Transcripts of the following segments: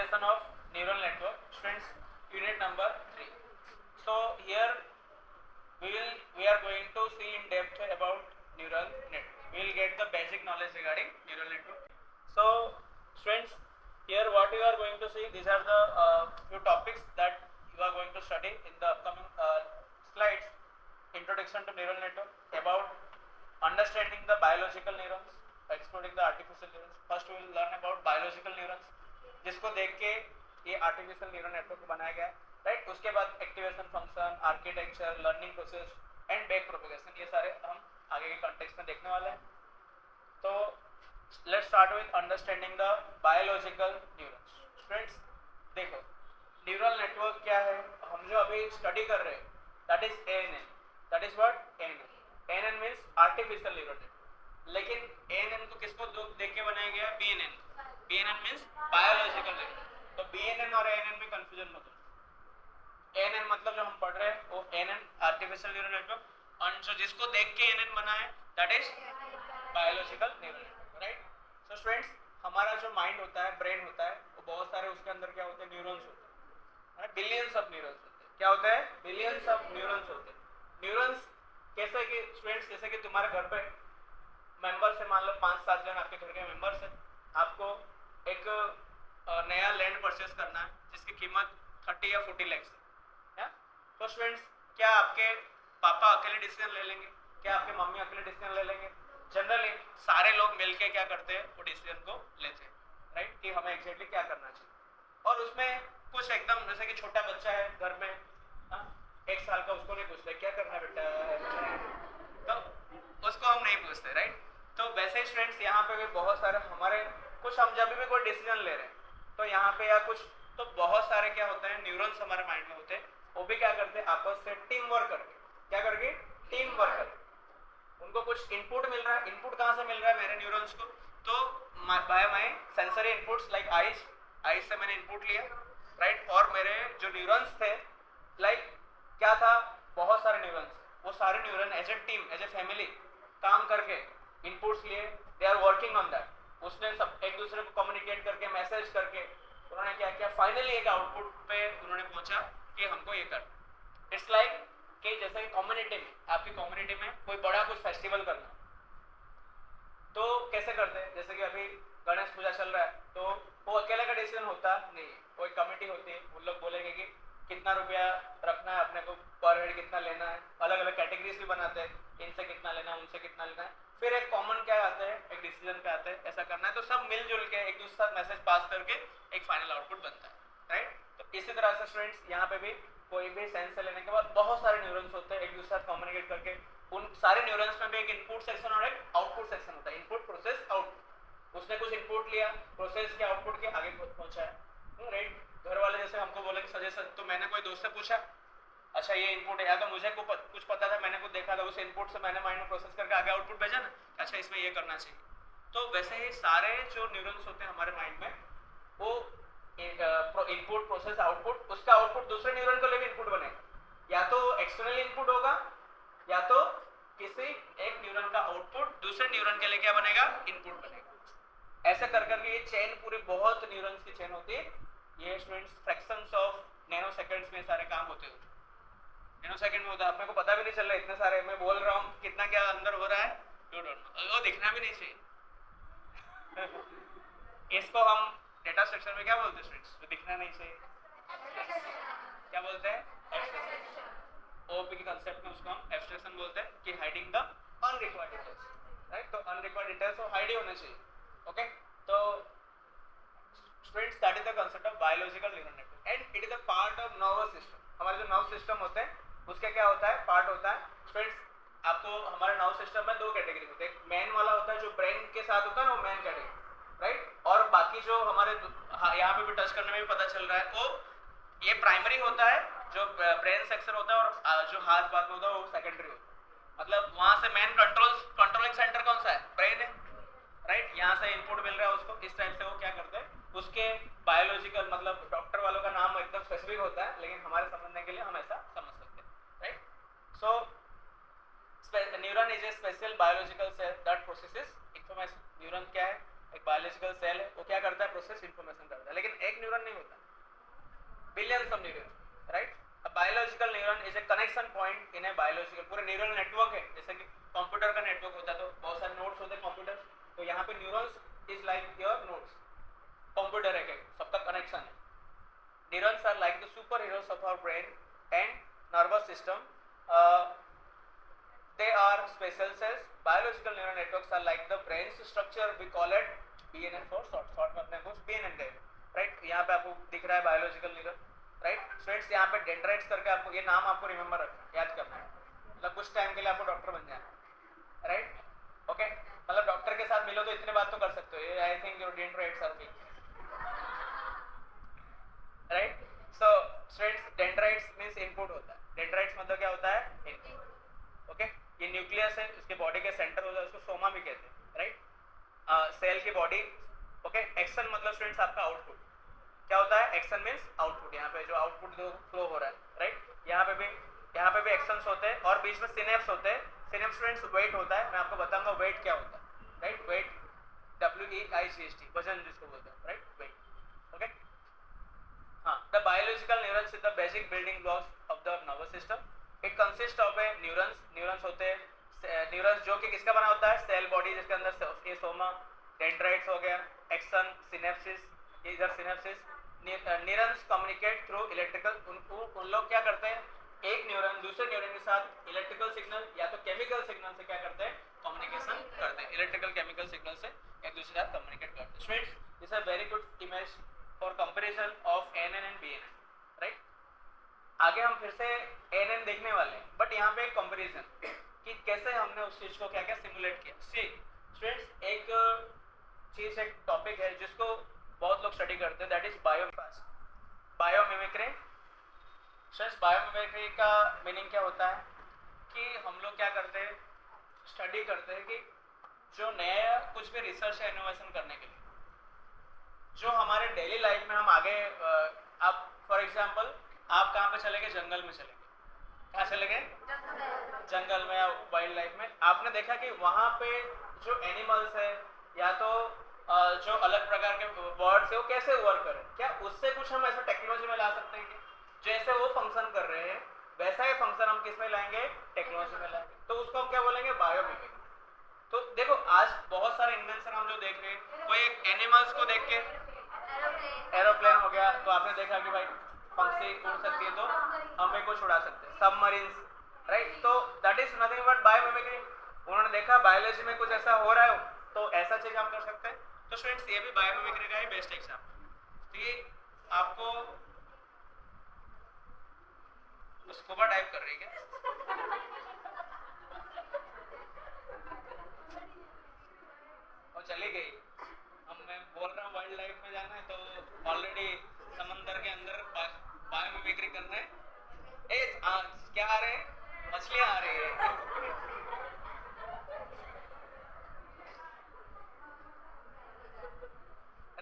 explanation of neural network. Students, unit number 3. So here we are going to see in depth about neural network. We will get the basic knowledge regarding neural network. So students, here what you are going to see, these are the few topics that you are going to study in the upcoming slides. Introduction to neural network, about understanding the biological neurons, excluding the artificial neurons. First we will learn about biological neurons, जिसको देख के ये artificial neural network बनाया गया है, right. उसके बाद activation function, architecture, learning process and back propagation, ये सारे हम आगे के कॉन्टेक्स्ट में देखने वाले हैं. तो let's start with understanding the biological neurons. Students देखो, न्यूरल नेटवर्क क्या है, हम जो अभी स्टडी कर रहे हैं, that is ANN. That is what? ANN. ANN means artificial neural network. लेकिन एएनएन को किसको देख के बनाया गया? BNN. BNN means biological network. तो बीएनएन और एएनएन में कंफ्यूजन मत हो. एएनएन मतलब जो हम पढ़ रहे हैं वो एएनएन आर्टिफिशियल न्यूरल नेटवर्क, और जो जिसको देख के एएनएन बना है that is biological neural network, right. So students, हमारा जो माइंड होता है, ब्रेन होता है, वो बहुत सारे उसके अंदर क्या होते हैं? न्यूरॉन्स होते हैं. बिलियंस ऑफ न्यूरॉन्स होते हैं. क्या होता है? बिलियंस ऑफ न्यूरॉन्स होते हैं. न्यूरॉन्स कैसे कि स्टूडेंट्स, जैसे कि तुम्हारे घर पे मेंबर्स है, मान लो 5-7 जन आपके घर के मेंबर्स है. आपको एक नया लैंड परचेस करना है जिसकी कीमत 30 या 40 लाख है. तो स्टूडेंट्स, क्या आपके पापा अकेले डिसीजन ले लेंगे? क्या आपके मम्मी अकेले डिसीजन ले लेंगे? जनरली सारे लोग मिलके क्या करते हैं? वो डिसीजन को लेते हैं, राइट, कि हमें एग्जैक्टली क्या करना चाहिए. और उसमें कुछ एकदम जैसे कि छोटा बच्चा है घर में, 1 साल का, उसको नहीं पूछते क्या करना है बेटा, तो उसको हम नहीं पूछते, राइट. तो वैसे स्टूडेंट्स, यहाँ पे भी बहुत सारे हमारे कुछ, हम जब भी कोई डिसीजन ले रहे हैं तो यहाँ पे या कुछ, तो बहुत सारे क्या होते हैं? न्यूरॉन्स हमारे माइंड में होते हैं. वो भी क्या करते हैं? आपस से टीम वर्क करके, क्या करके? टीम वर्क करके. उनको कुछ इनपुट मिल रहा है. इनपुट कहाँ से मिल रहा है मेरे न्यूरॉन्स को? तो by my sensory inputs like eyes से मैंने इनपुट लिया, राइट. और मेरे जो न्यूरॉन्स थे, लाइक क्या था? बहुत सारे न्यूरॉन्स. वो सारे neuron as a team, as a family काम करके इनपुट्स लिए, they are working on that. उसने सब एक दूसरे को कम्युनिकेट करके, मैसेज करके, उन्होंने क्या किया? फाइनली एक आउटपुट पे उन्होंने पहुंचा कि हमको ये कर. इट्स लाइक कि जैसे कि कम्युनिटी में, आपकी कम्युनिटी में कोई बड़ा कुछ फेस्टिवल करना, तो कैसे करते हैं? जैसे कि अभी गणेश पूजा चल रहा है, तो वो अकेले का डिसीजन होता नहीं है. कोई कमेटी होती है, वो लोग बोलेंगे कि कितना रुपया रखना है अपने को, पर हेड कितना लेना है. अलग अलग कैटेगरीज भी बनाते हैं, इनसे कितना लेना है, उनसे कितना लेना है. फिर एक कॉमन क्या आते हैं? एक डिसीजन पे आते हैं, ऐसा करना है. तो सब मिलजुल के एक दूसरे साथ मैसेज पास करके एक फाइनल आउटपुट बनता है, राइट. तो इसी तरह से स्टूडेंट्स, यहाँ पे भी कोई भी सेंस से लेने के बाद बहुत सारे न्यूरॉन्स होते हैं, एक दूसरे साथ कम्युनिकेट करके. उन सारे न्यूरॉन्स में भी एक इनपुट सेक्शन और एक आउटपुट सेक्शन होता है. Input, process, output. उसने कुछ इनपुट लिया, प्रोसेस के आउटपुट के आगे पहुंचा है, राइट. घर वाले जैसे हमको बोले कि सजेशन, तो मैंने कोई दोस्त से पूछा, अच्छा ये इनपुट है, या तो मुझे कुछ पता था, मैंने कुछ देखा था, उस इनपुट से मैंने माइंड में प्रोसेस करके आगे आउटपुट भेजा ना, अच्छा इसमें ये करना चाहिए. तो वैसे ही सारे जो न्यूरॉन्स होते हैं हमारे माइंड में, वो इनपुट, प्रोसेस, आउटपुट, उसका आउटपुट दूसरे न्यूरॉन को लेके इनपुट बनेगा. या तो एक्सटर्नल इनपुट होगा, या तो किसी एक न्यूरॉन का आउटपुट दूसरे न्यूरॉन के लिए क्या बनेगा? इनपुट बनेगा. ऐसे कर करके ये चेन पूरी बहुत न्यूरॉन्स की चेन होती है. ये students fractions of nano seconds में सारे काम होते हैं. नैनो सेकंड में होता है, अपने को पता भी नहीं चल रहा है, इतने सारे मैं बोल रहा हूँ, कितना क्या अंदर हो रहा है, यू डोंट नो. वो दिखना भी नहीं चाहिए. इसको हम डेटा स्ट्रक्चर में क्या बोलते हैं स्टूडेंट्स? जो दिखना नहीं चाहिए क्या बोलते हैं? एब्स्ट्रैक्शन. ओपी के कांसेप्ट में उसको हम एब्स्ट्रैक्शन बोलते हैं, कि hiding the unrequired details, right. तो अनरिक्वायर्ड डिटेल्स वो हाइड ही होने चाहिए. ओके. तो students, that is the concept of biological neural network, and it is a part of nervous system. हमारे जो नर्व सिस्टम होते हैं उसका क्या होता है? पार्ट होता है. स्टूडेंट्स, आपको हमारे नर्व सिस्टम में 2 कैटेगरी होते हैं. एक मेन वाला होता है जो ब्रेन के साथ होता है ना, वो मेन कैटेगरी, राइट. और बाकी जो हमारे यहाँ पे भी टच करने में भी पता चल रहा है, वो ये प्राइमरी होता है, जो ब्रेन सेक्शन होता है, और जो हाथ बात में होता है वो सेकेंडरी होता है. मतलब वहाँ से मेन कंट्रोलिंग सेंटर कौन सा है? ब्रेन है, राइट. यहाँ से इनपुट मिल रहा है उसको. इस टाइप से वो क्या करते हैं, उसके बायोलॉजिकल, मतलब डॉक्टर वालों का नाम एकदम स्पेसिफिक होता है, लेकिन हमारे समझने के लिए हम ऐसा समझ सकते हैं, right. So neuron is a special biological cell that processes information. Neuron क्या है? एक बायोलॉजिकल सेल है, वो क्या करता है? प्रोसेस इंफॉर्मेशन करता है. लेकिन एक न्यूरॉन नहीं होता, billions of neurons, right? A biological neuron is a connection point in a biological, पूरे न्यूरल नेटवर्क है, जैसे कि कंप्यूटर का नेटवर्क होता है तो बहुत सारे नोड्स होते हैं कंप्यूटर, तो यहाँ पे neurons is like your nodes, computer है सबका कनेक्शन है. Neurons are like the superheroes of our brain and nervous system. They are special cells. Biological neural networks are like the brain's structure. We call it BNN for short. Short में अपने को BNN कहे, right? यहाँ पे आपको दिख रहा है biological neuron, right? Students यहाँ पे dendrites करके आपको ये नाम आपको remember रखना, याद करना है, मतलब कुछ टाइम के लिए आपको डॉक्टर बन जाना, right? Okay? मतलब डॉक्टर के साथ मिलो तो इतने बात तो कर सकते हो. I think your dendrites are big. Right. So students dendrites means input होता है. डेंड्राइट्स मतलब क्या होता है? इनपुट. ओके. ये न्यूक्लियस है, इसके बॉडी के सेंटर होता है, उसको सोमा भी कहते हैं, राइट. सेल की बॉडी. ओके. एक्सन मतलब स्टूडेंट्स आपका आउटपुट. क्या होता है? Action means output. यहाँ पे जो आउटपुट फ्लो हो रहा है, राइट. यहाँ पे भी एक्शंस होते हैं और बीच में सिनेप्स होते हैं. सिनेप्स स्टूडेंट्स वेट होता है, मैं आपको बताऊंगा वेट क्या होता है, राइट. वेट WEIGHT, वजन जिसको बोलते हैं, right. Weight. Okay. The biological neurons is the basic building blocks of the nervous system. It consists of a neurons. Neurons होते हैं neurons जो कि किसका बना होता है? सेल बॉडी, जिसके अंदर ये सोमा, डेंड्राइट्स हो गया, एक्सन, सिनेप्सिस, इधर synapses. Neurons communicate through electrical. उन लोग क्या करते हैं? एक न्यूरॉन दूसरे न्यूरॉन के साथ इलेक्ट्रिकल सिग्नल या तो केमिकल सिग्नल से क्या करते हैं? कम्युनिकेशन करते हैं. इलेक्ट्रिकल केमिकल सिग्नल से एक दूसरे के साथ कम्युनिकेट करते हैं. Students, this is a very good image for comparison of ANN and BNN, right? आगे हम फिर से ANN देखने वाले हैं, बट यहाँ पे एक कंपैरिजन कि कैसे हमने उस चीज को क्या क्या सिमुलेट किया. स्टूडेंट्स, एक चीज, एक टॉपिक है जिसको बहुत लोग स्टडी करते हैं, that is biomimicry. Students, biomimicry का मीनिंग क्या होता है कि हम लोग क्या करते हैं? स्टडी करते हैं कि जो नया कुछ भी रिसर्च या इनोवेशन करने के लिए जो हमारे डेली लाइफ में हम आगे, आप फॉर एग्जांपल आप कहाँ पे चले गए? जंगल में चले गए. कहाँ चले गए? जंगल में या वाइल्ड लाइफ में. आपने देखा कि वहाँ पे जो एनिमल्स है या तो जो अलग प्रकार के बर्ड्स है वो कैसे वर्क करें, क्या उससे कुछ हम ऐसा टेक्नोलॉजी में ला सकते हैं कि जैसे वो फंक्शन कर रहे हैं वैसा ही फंक्शन हम किस में लाएंगे? टेक्नोलॉजी में लाएंगे. तो उसको हम क्या बोलेंगे? बायोमिमिक्री. तो देखो आज बहुत सारे इन्वेंशन हम जो देख रहे हैं, कोई एक एनिमल्स को देख के एरोप्लेन हो गया, तो आपने देखा कि भाई पंछी उड़ सकती है तो हम भी कुछ उड़ा सकते हैं. Submarines, right. तो that is nothing but biomimicry. उन्होंने देखा बायोलॉजी में कुछ ऐसा हो रहा है तो ऐसा चीज हम कर सकते हैं. तो स्टूडेंट्स, ये भी बायोमिमिक्री का ही बेस्ट एग्जाम्पल. तो ये आपको स्कूबा टाइप कर रही है क्या? और चली गई. अब मैं बोल रहा हूँ वाइल्ड लाइफ में जाना है तो ऑलरेडी समंदर के अंदर बायोमिमिक्री करना है. क्या आ रहे हैं? मछलियाँ आ रही है.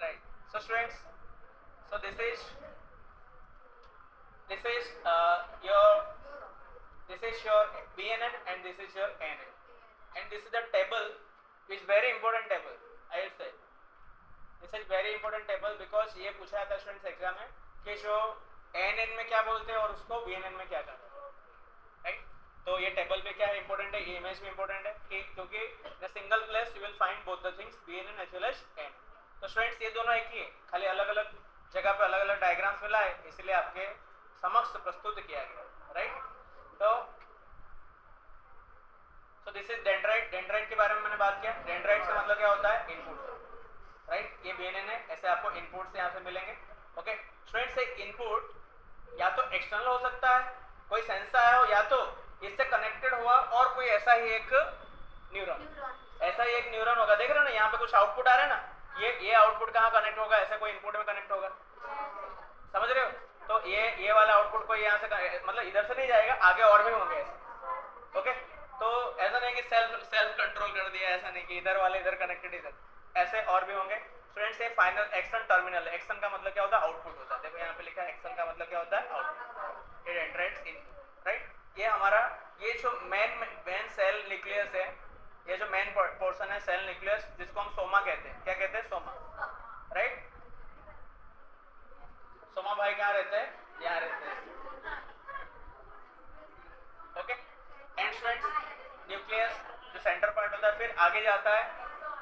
Right. So students, so this is your BNN and this is your ANN, and this is the table, which is very important table. I will say this is very important table because ये पूछा था students exam में कि जो ANN में क्या बोलते हैं और उसको BNN में क्या कहते हैं, राइट. तो ये टेबल पे क्या है इंपॉर्टेंट है, ये इमेज भी इंपॉर्टेंट है कि क्योंकि in single place you will find both the things BNN as well as ANN. तो स्टूडेंट्स, ये दोनों एक ही है, खाली अलग अलग जगह पे अलग अलग डायग्राम्स मिला है, इसलिए आपके समक्ष प्रस्तुत किया गया, राइट. तो दिस इज डेंड्राइट. डेंड्राइट के बारे में मैंने बात किया. डेंड्राइट से मतलब क्या होता है? Input, right. ये BNN है, ऐसे आपको इनपुट्स यहाँ से मिलेंगे. ओके स्टूडेंट्स, एक इनपुट या तो एक्सटर्नल हो सकता है, कोई सेंसर आया हो, या तो इससे कनेक्टेड हुआ और कोई ऐसा ही एक न्यूरॉन, ऐसा ही एक न्यूरॉन होगा. देख रहे हो ना, यहाँ पे कुछ आउटपुट आ रहा है ना, ये आउटपुट कहाँ कनेक्ट होगा? ऐसा कोई इनपुट में कनेक्ट होगा, समझ रहे हो? तो ये वाला आउटपुट कोई यहाँ से मतलब इधर से नहीं जाएगा, आगे और भी होंगे ऐसे. ओके. तो ऐसा नहीं कि सेल्फ कंट्रोल कर दिया, ऐसा नहीं कि इधर वाले इधर कनेक्टेड इधर, ऐसे और भी होंगे. स्टूडेंट्स, ये फाइनल एक्शन टर्मिनल. एक्शन का मतलब क्या होता है? आउटपुट होता है. देखो यहाँ पे लिखा है एक्शन का मतलब क्या होता है? आउटपुट. ये डेंड्राइट्स इन, राइट. ये हमारा ये जो मेन सेल न्यूक्लियस है, ये जो मेन पोर्शन है सेल न्यूक्लियस, जिसको हम सोमा कहते हैं. क्या कहते हैं? सोमा, राइट. सोमा भाई कहाँ रहते हैं? यहाँ रहते हैं। ओके एंड स्टूडेंट्स, न्यूक्लियस जो सेंटर पार्ट होता है, फिर आगे जाता है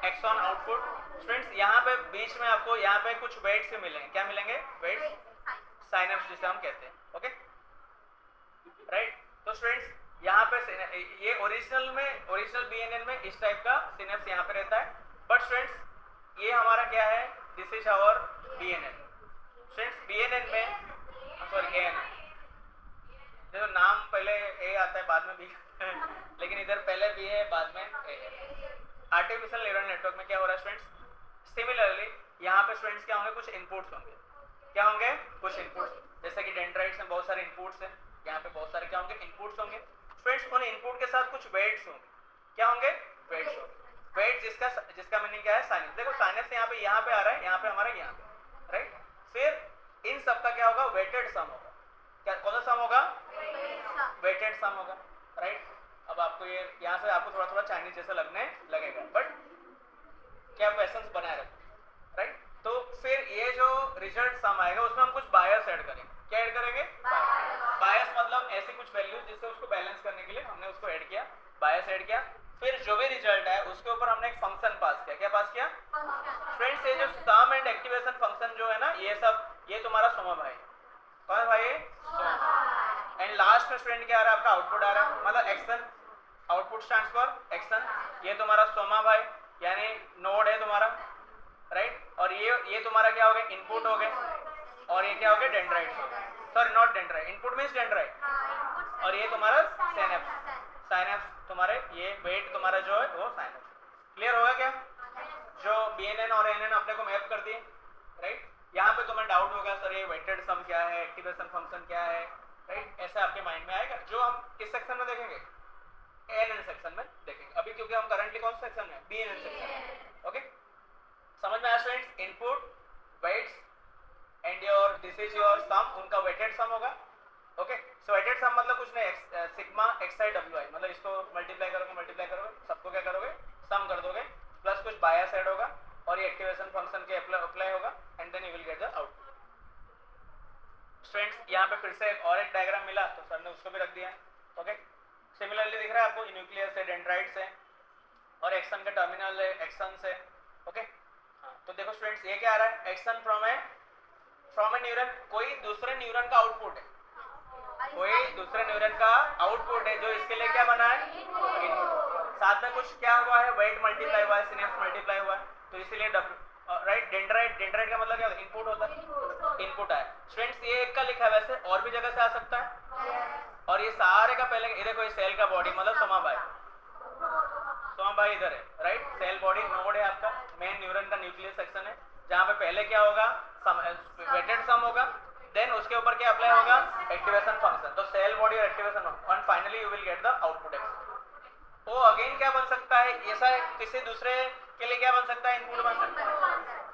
एक्सॉन आउटपुट। स्टूडेंट्स यहाँ पे बीच में आपको यहाँ पे कुछ वेट्स से मिलेंगे, क्या मिलेंगे? वेट्स, साइनेप्स जिसे हम कहते हैं। Okay right. तो स्टूडेंट्स यहाँ पे ये ओरिजिनल बीएनएन में इस टाइप का सिनेप्स यहाँ पे रहता है, बट स्टूडेंट्स ये हमारा क्या है? This is our BNN. Students BNN में, सॉरी एएनएन, देखो नाम पहले ए आता है बाद में बी लेकिन इधर पहले बी है बाद में ए है। आर्टिफिशियल न्यूरल नेटवर्क में क्या हो रहा है स्टूडेंट्स? सिमिलरली यहाँ पे स्टूडेंट्स क्या होंगे? कुछ इनपुट्स होंगे। क्या होंगे? कुछ इनपुट्स, जैसे कि डेंड्राइट्स में बहुत सारे इनपुट्स हैं, यहाँ पे बहुत सारे क्या होंगे? इनपुट्स होंगे। स्टूडेंट्स उन इनपुट के साथ कुछ वेट्स होंगे। क्या होंगे? वेट्स होंगे। वेट जिसका मीनिंग क्या है? साइनेप्स। देखो साइनेप्स यहाँ पे आ रहा है, यहाँ पे हमारा यहाँ पे, राइट। फिर इन सब का क्या होगा? वेटेड सम होगा। क्या कौन सा सम होगा? वेटेड सम होगा, राइट। अब आपको ये यहाँ से आपको थोड़ा थोड़ा चाइनीज जैसा लगने लगेगा, बट क्या क्वेश्चंस बनाए रखो, राइट। तो फिर ये जो रिजल्ट सम आएगा उसमें हम कुछ बायस ऐड करेंगे। क्या ऐड करेंगे? बायस मतलब ऐसी कुछ वैल्यूज जिससे उसको बैलेंस करने के लिए हमने उसको ऐड किया, बायस ऐड किया। फिर जो भी रिजल्ट है उसके ऊपर हमने एक फंक्शन पास किया। क्या पास किया? फ्रेंड्स ये जो सम एंड एक्टिवेशन फंक्शन जो है ना, ये सब ये तुम्हारा सोमा भाई। कौन है भाई? एंड लास्ट में स्टूडेंट क्या आ रहा है? आपका आउटपुट आ रहा है, मतलब action. Output stands for action. ये तुम्हारा सोमा भाई यानी नोड है तुम्हारा, राइट। और ये तुम्हारा क्या हो गया? इनपुट हो गए। और ये क्या हो गया? डेंड्राइट्स हो गए। Sorry not dendrite, input means dendrite. और ये तुम्हारा साइनेप्स तुम्हारे, ये वेट तुम्हारा जो है वो साइनेप्स। क्लियर होगा क्या? जो बीएनएन और एएनएन अपने को मैप कर दिए, राइट। यहाँ पे तुम्हें डाउट होगा सर ये वेटेड सम क्या है, एक्टिवेशन फंक्शन क्या है, राइट। ऐसा आपके माइंड में आएगा, जो हम किस सेक्शन में देखेंगे? एएनएन सेक्शन में देखेंगे अभी, क्योंकि हम करंटली कौन सा सेक्शन में? बीएनएन सेक्शन में। ओके समझ में आया students? Input, weights and your this is your sum, उनका वेटेड सम होगा। ओके सो वेटेड सम मतलब कुछ नहीं, sigma x I W I, मतलब इसको मल्टीप्लाई करोगे, सबको क्या करोगे? सम कर दोगे, प्लस कुछ बायस ऐड होगा और ये एक्टिवेशन फंक्शन के अप्लाई होगा, and then you will get the output. Students यहाँ पे फिर से और एक डायग्राम मिला तो सर ने उसको भी रख दिया। ओके सिमिलरली दिख रहा है आपको, न्यूक्लियस है, डेंड्राइट्स है और एक्सन का टर्मिनल है, एक्सन्स है। ओके तो देखो स्टूडेंट्स ये क्या आ रहा है? एक्सन फ्रॉम ए न्यूरन, कोई दूसरे न्यूरन का आउटपुट है, कोई दूसरे न्यूरन का आउटपुट है जो इसके लिए क्या बना है? इनपुट। साथ में कुछ क्या हुआ है? वेट मल्टीप्लाई हुआ है, सिनेप्स मल्टीप्लाई हुआ है, तो इसीलिए राइट। डेंड्राइट का मतलब क्या होता है? इनपुट होता है, इनपुट है। स्टूडेंट्स ये एक का लिखा है, वैसे और भी जगह से आ सकता है। और ये सारे का पहले ये देखो, ये सेल का बॉडी मतलब सोमा भाई इधर है, राइट। सेल बॉडी नोड है आपका, मेन न्यूरन का न्यूक्लियस सेक्शन है, जहाँ पे पहले क्या होगा? वेटेड सम होगा, देन उसके ऊपर क्या अप्लाई होगा? Activation function. तो सेल बॉडी और activation and finally you will get the output x. वो अगेन क्या बन सकता है? ऐसा किसी दूसरे के लिए क्या बन सकता है? इनपुट बन सकता है,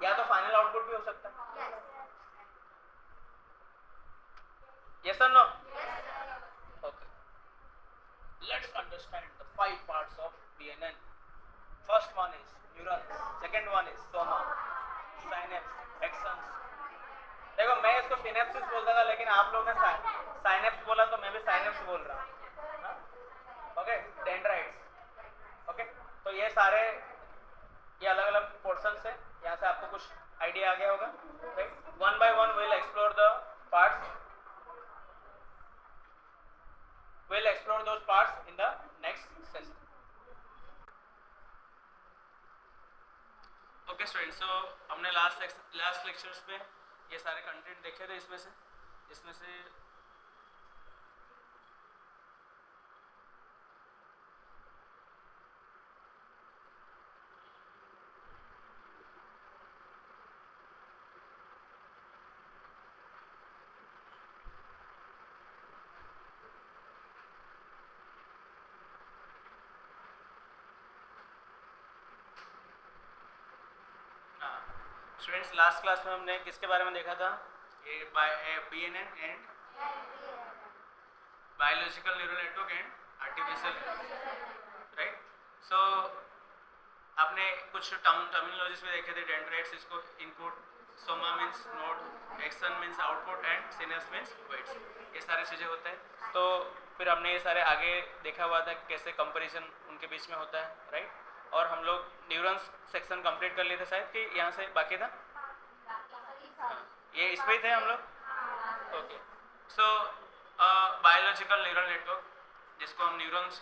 या तो फाइनल आउटपुट भी हो सकता है। यस और no? Okay let's understand the 5 parts of BNN. First one is neurons, second one is soma, synapse, axons. देखो मैं इसको सिनेप्सिस बोलता था, लेकिन आप लोगों ने साइनेप्स बोला तो मैं भी साइनेप्स बोल रहा हूँ। Okay dendrites. ओके तो ये सारे ये अलग अलग पोर्शंस है, यहाँ से आपको कुछ आइडिया आ गया होगा, right. One by one will explore the parts, will explore those parts in the next session. Okay students, so हमने लास्ट लेक्चर्स में ये सारे कंटेंट देखे थे, इसमें से स्टूडेंट्स लास्ट क्लास में हमने किसके बारे में देखा था? ये BNN and biological neural network and artificial, right. So आपने कुछ टर्मिनोलॉजीज में देखे थे, डेंड्राइट्स इसको input, soma means node, action means output and synapse means weights, ये सारी चीज़ें होते हैं। तो फिर हमने ये सारे आगे देखा हुआ था कैसे कंपैरिजन उनके बीच में होता है, राइट। और हम लोग न्यूरॉन्स सेक्शन कंप्लीट कर लिए थे शायद, कि यहाँ से बाकी था, ये इस पे ही थे हम लोग। Okay, so biological neural network, जिसको हम न्यूरॉन्स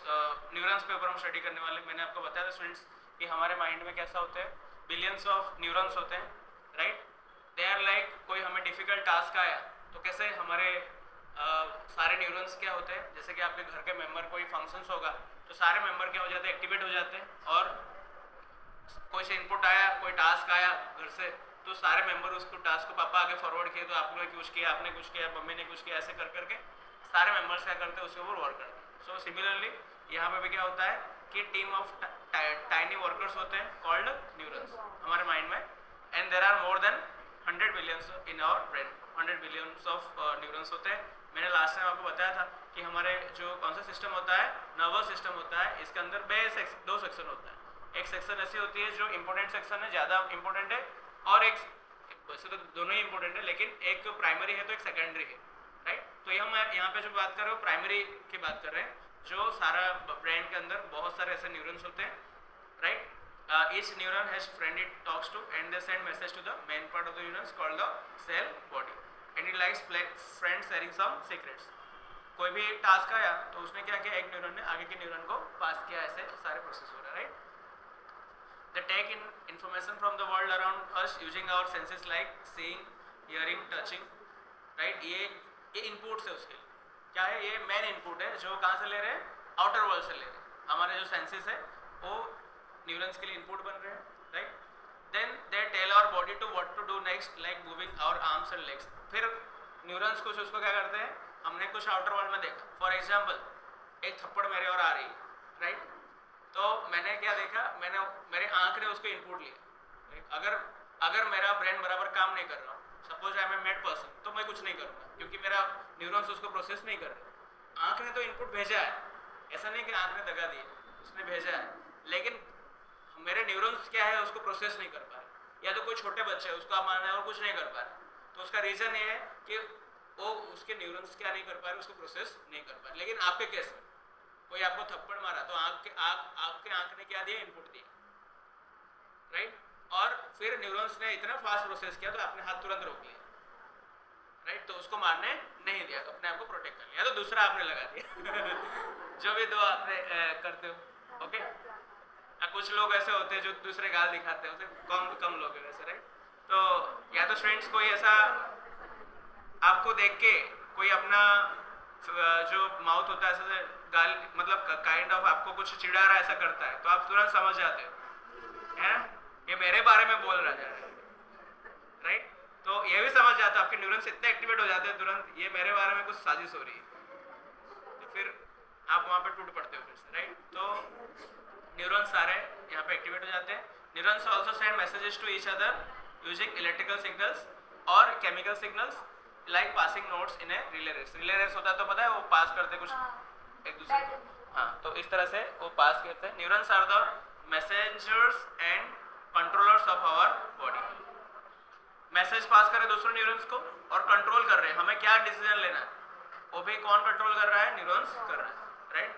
के ऊपर हम स्टडी करने वाले। मैंने आपको बताया था स्टूडेंट्स कि हमारे माइंड में कैसा होता है, बिलियंस ऑफ न्यूरॉन्स होते हैं, राइट। दे आर लाइक, कोई हमें डिफिकल्ट टास्क आया तो कैसे हमारे सारे न्यूरॉन्स क्या होते हैं, जैसे कि आपके घर के मेंबर कोई फंक्शंस होगा तो सारे मेंबर क्या हो जाते हैं, एक्टिवेट हो जाते हैं। और कोई से इनपुट आया, कोई टास्क आया घर से, तो सारे मेंबर उसको टास्क को पापा आगे फॉरवर्ड किए, तो आप लोगों ने कुछ किया, आपने कुछ किया, मम्मी ने कुछ किया, ऐसे कर करके सारे मेंबर्स क्या करते हैं, उसके ऊपर वर्क करते हैं। सो सिमिलरली यहाँ पे भी क्या होता है कि टीम ऑफ टाइनी वर्कर्स होते हैं कॉल्ड न्यूरॉन्स हमारे माइंड में, and there are more than 100 billions in our brain. 100 billions of neurons होते हैं। मैंने लास्ट टाइम आपको बताया था कि हमारे जो कौन सा सिस्टम होता है, नर्वस सिस्टम होता है, इसके अंदर दो सेक्शन होता है। एक सेक्शन ऐसी होती है जो इंपॉर्टेंट सेक्शन है, ज़्यादा इंपॉर्टेंट है, और एक, वैसे तो दोनों ही इंपॉर्टेंट है, लेकिन एक प्राइमरी है तो एक सेकेंडरी है, राइट। तो हम यहाँ पे जो बात कर रहे हो प्राइमरी की बात कर रहे हैं, जो सारा ब्रेन के अंदर बहुत सारे ऐसे न्यूरॉन्स होते हैं, right. each neuron has friend it talks to and they send message to the main part of the neurons called the cell body and it likes friends sharing some secrets। कोई भी task आया तो उसने क्या किया, एक neuron ने आगे के न्यूरॉन को पास किया, ऐसे सारे प्रोसेस हो रहा है, right. They take in information from the world around us using our senses like seeing, hearing, touching, right। ये इनपुट्स है उसके, क्या है, ये मेन इनपुट है जो कहाँ से ले रहे हैं, आउटर वर्ल्ड से ले रहे हैं। हमारे जो सेंसेस है वो न्यूरॉन्स के लिए इनपुट बन रहे हैं, right. Then they tell our body to what to do next, like moving our arms and legs. फिर न्यूरॉन्स कुछ उसको क्या करते हैं, हमने कुछ आउटर वर्ल्ड में देखा, फॉर एग्जांपल एक थप्पड़ मेरे और आ रही है, राइट। तो मैंने क्या देखा, मेरे आंख ने उसको इनपुट लिया। अगर मेरा ब्रेन बराबर काम नहीं कर रहा, suppose I am a mad person, तो मैं कुछ नहीं करूँगा क्योंकि मेरा न्यूरॉन्स उसको प्रोसेस नहीं कर रहे। आंख ने तो इनपुट भेजा है, ऐसा नहीं कि आंख ने दगा दी, उसने भेजा है, लेकिन मेरे न्यूरॉन्स क्या है उसको प्रोसेस नहीं कर पा रहे। या तो कोई छोटे बच्चे उसको आप मानना है और कुछ नहीं कर पा रहे, तो उसका रीज़न ये है कि वो उसके न्यूरॉन्स क्या नहीं कर पा रहे, उसको प्रोसेस नहीं कर पा रहे। लेकिन आपके केस में कोई आपको थप्पड़ मारा तो आपके आंख ने क्या दिया, इनपुट दिया, राइट। और फिर न्यूरॉन्स ने इतना फास्ट प्रोसेस किया तो आपने हाथ तुरंत रोक लिया, राइट। तो उसको मारने नहीं दिया, तो अपने आप को प्रोटेक्ट कर लिया, तो दूसरा आपने लगा दिया जो भी दो आपने करते हो, ओके। कुछ लोग ऐसे होते हैं जो दूसरे गाल दिखाते होते, कम लोग हैं वैसे, राइट। तो या तो फ्रेंड्स कोई ऐसा आपको देख के कोई अपना जो माउथ होता है ऐसे गाल, मतलब काइंड ऑफ आपको कुछ चिढ़ा रहा है, ऐसा करता है, तो आप तुरंत समझ जाते हो, है ये मेरे बारे में बोल रहा है, राइट। तो ये भी समझ जाता है, आपके न्यूरॉन्स इतने एक्टिवेट हो जाते हैं तुरंत, ये मेरे बारे में कुछ साजिश हो रही है, तो फिर आप वहाँ पे टूट पड़ते हो फिर से, राइट। तो न्यूरॉन्स सारे यहाँ पे एक्टिवेट हो जाते हैं। Neurons also send messages to each other using electrical signals और chemical signals like passing notes in a relay race. Relay race होता है तो पता है, वो पास करते कुछ एक दूसरे को, हाँ, तो इस तरह से वो पास करते हैं। Neurons are the messengers and controllers of our body. Message pass कर रहे दूसरे न्यूरॉन्स को और कंट्रोल कर रहे हैं, हमें क्या डिसीजन लेना है वो भी कौन कंट्रोल कर रहा है, न्यूरॉन्स कर रहा है, right.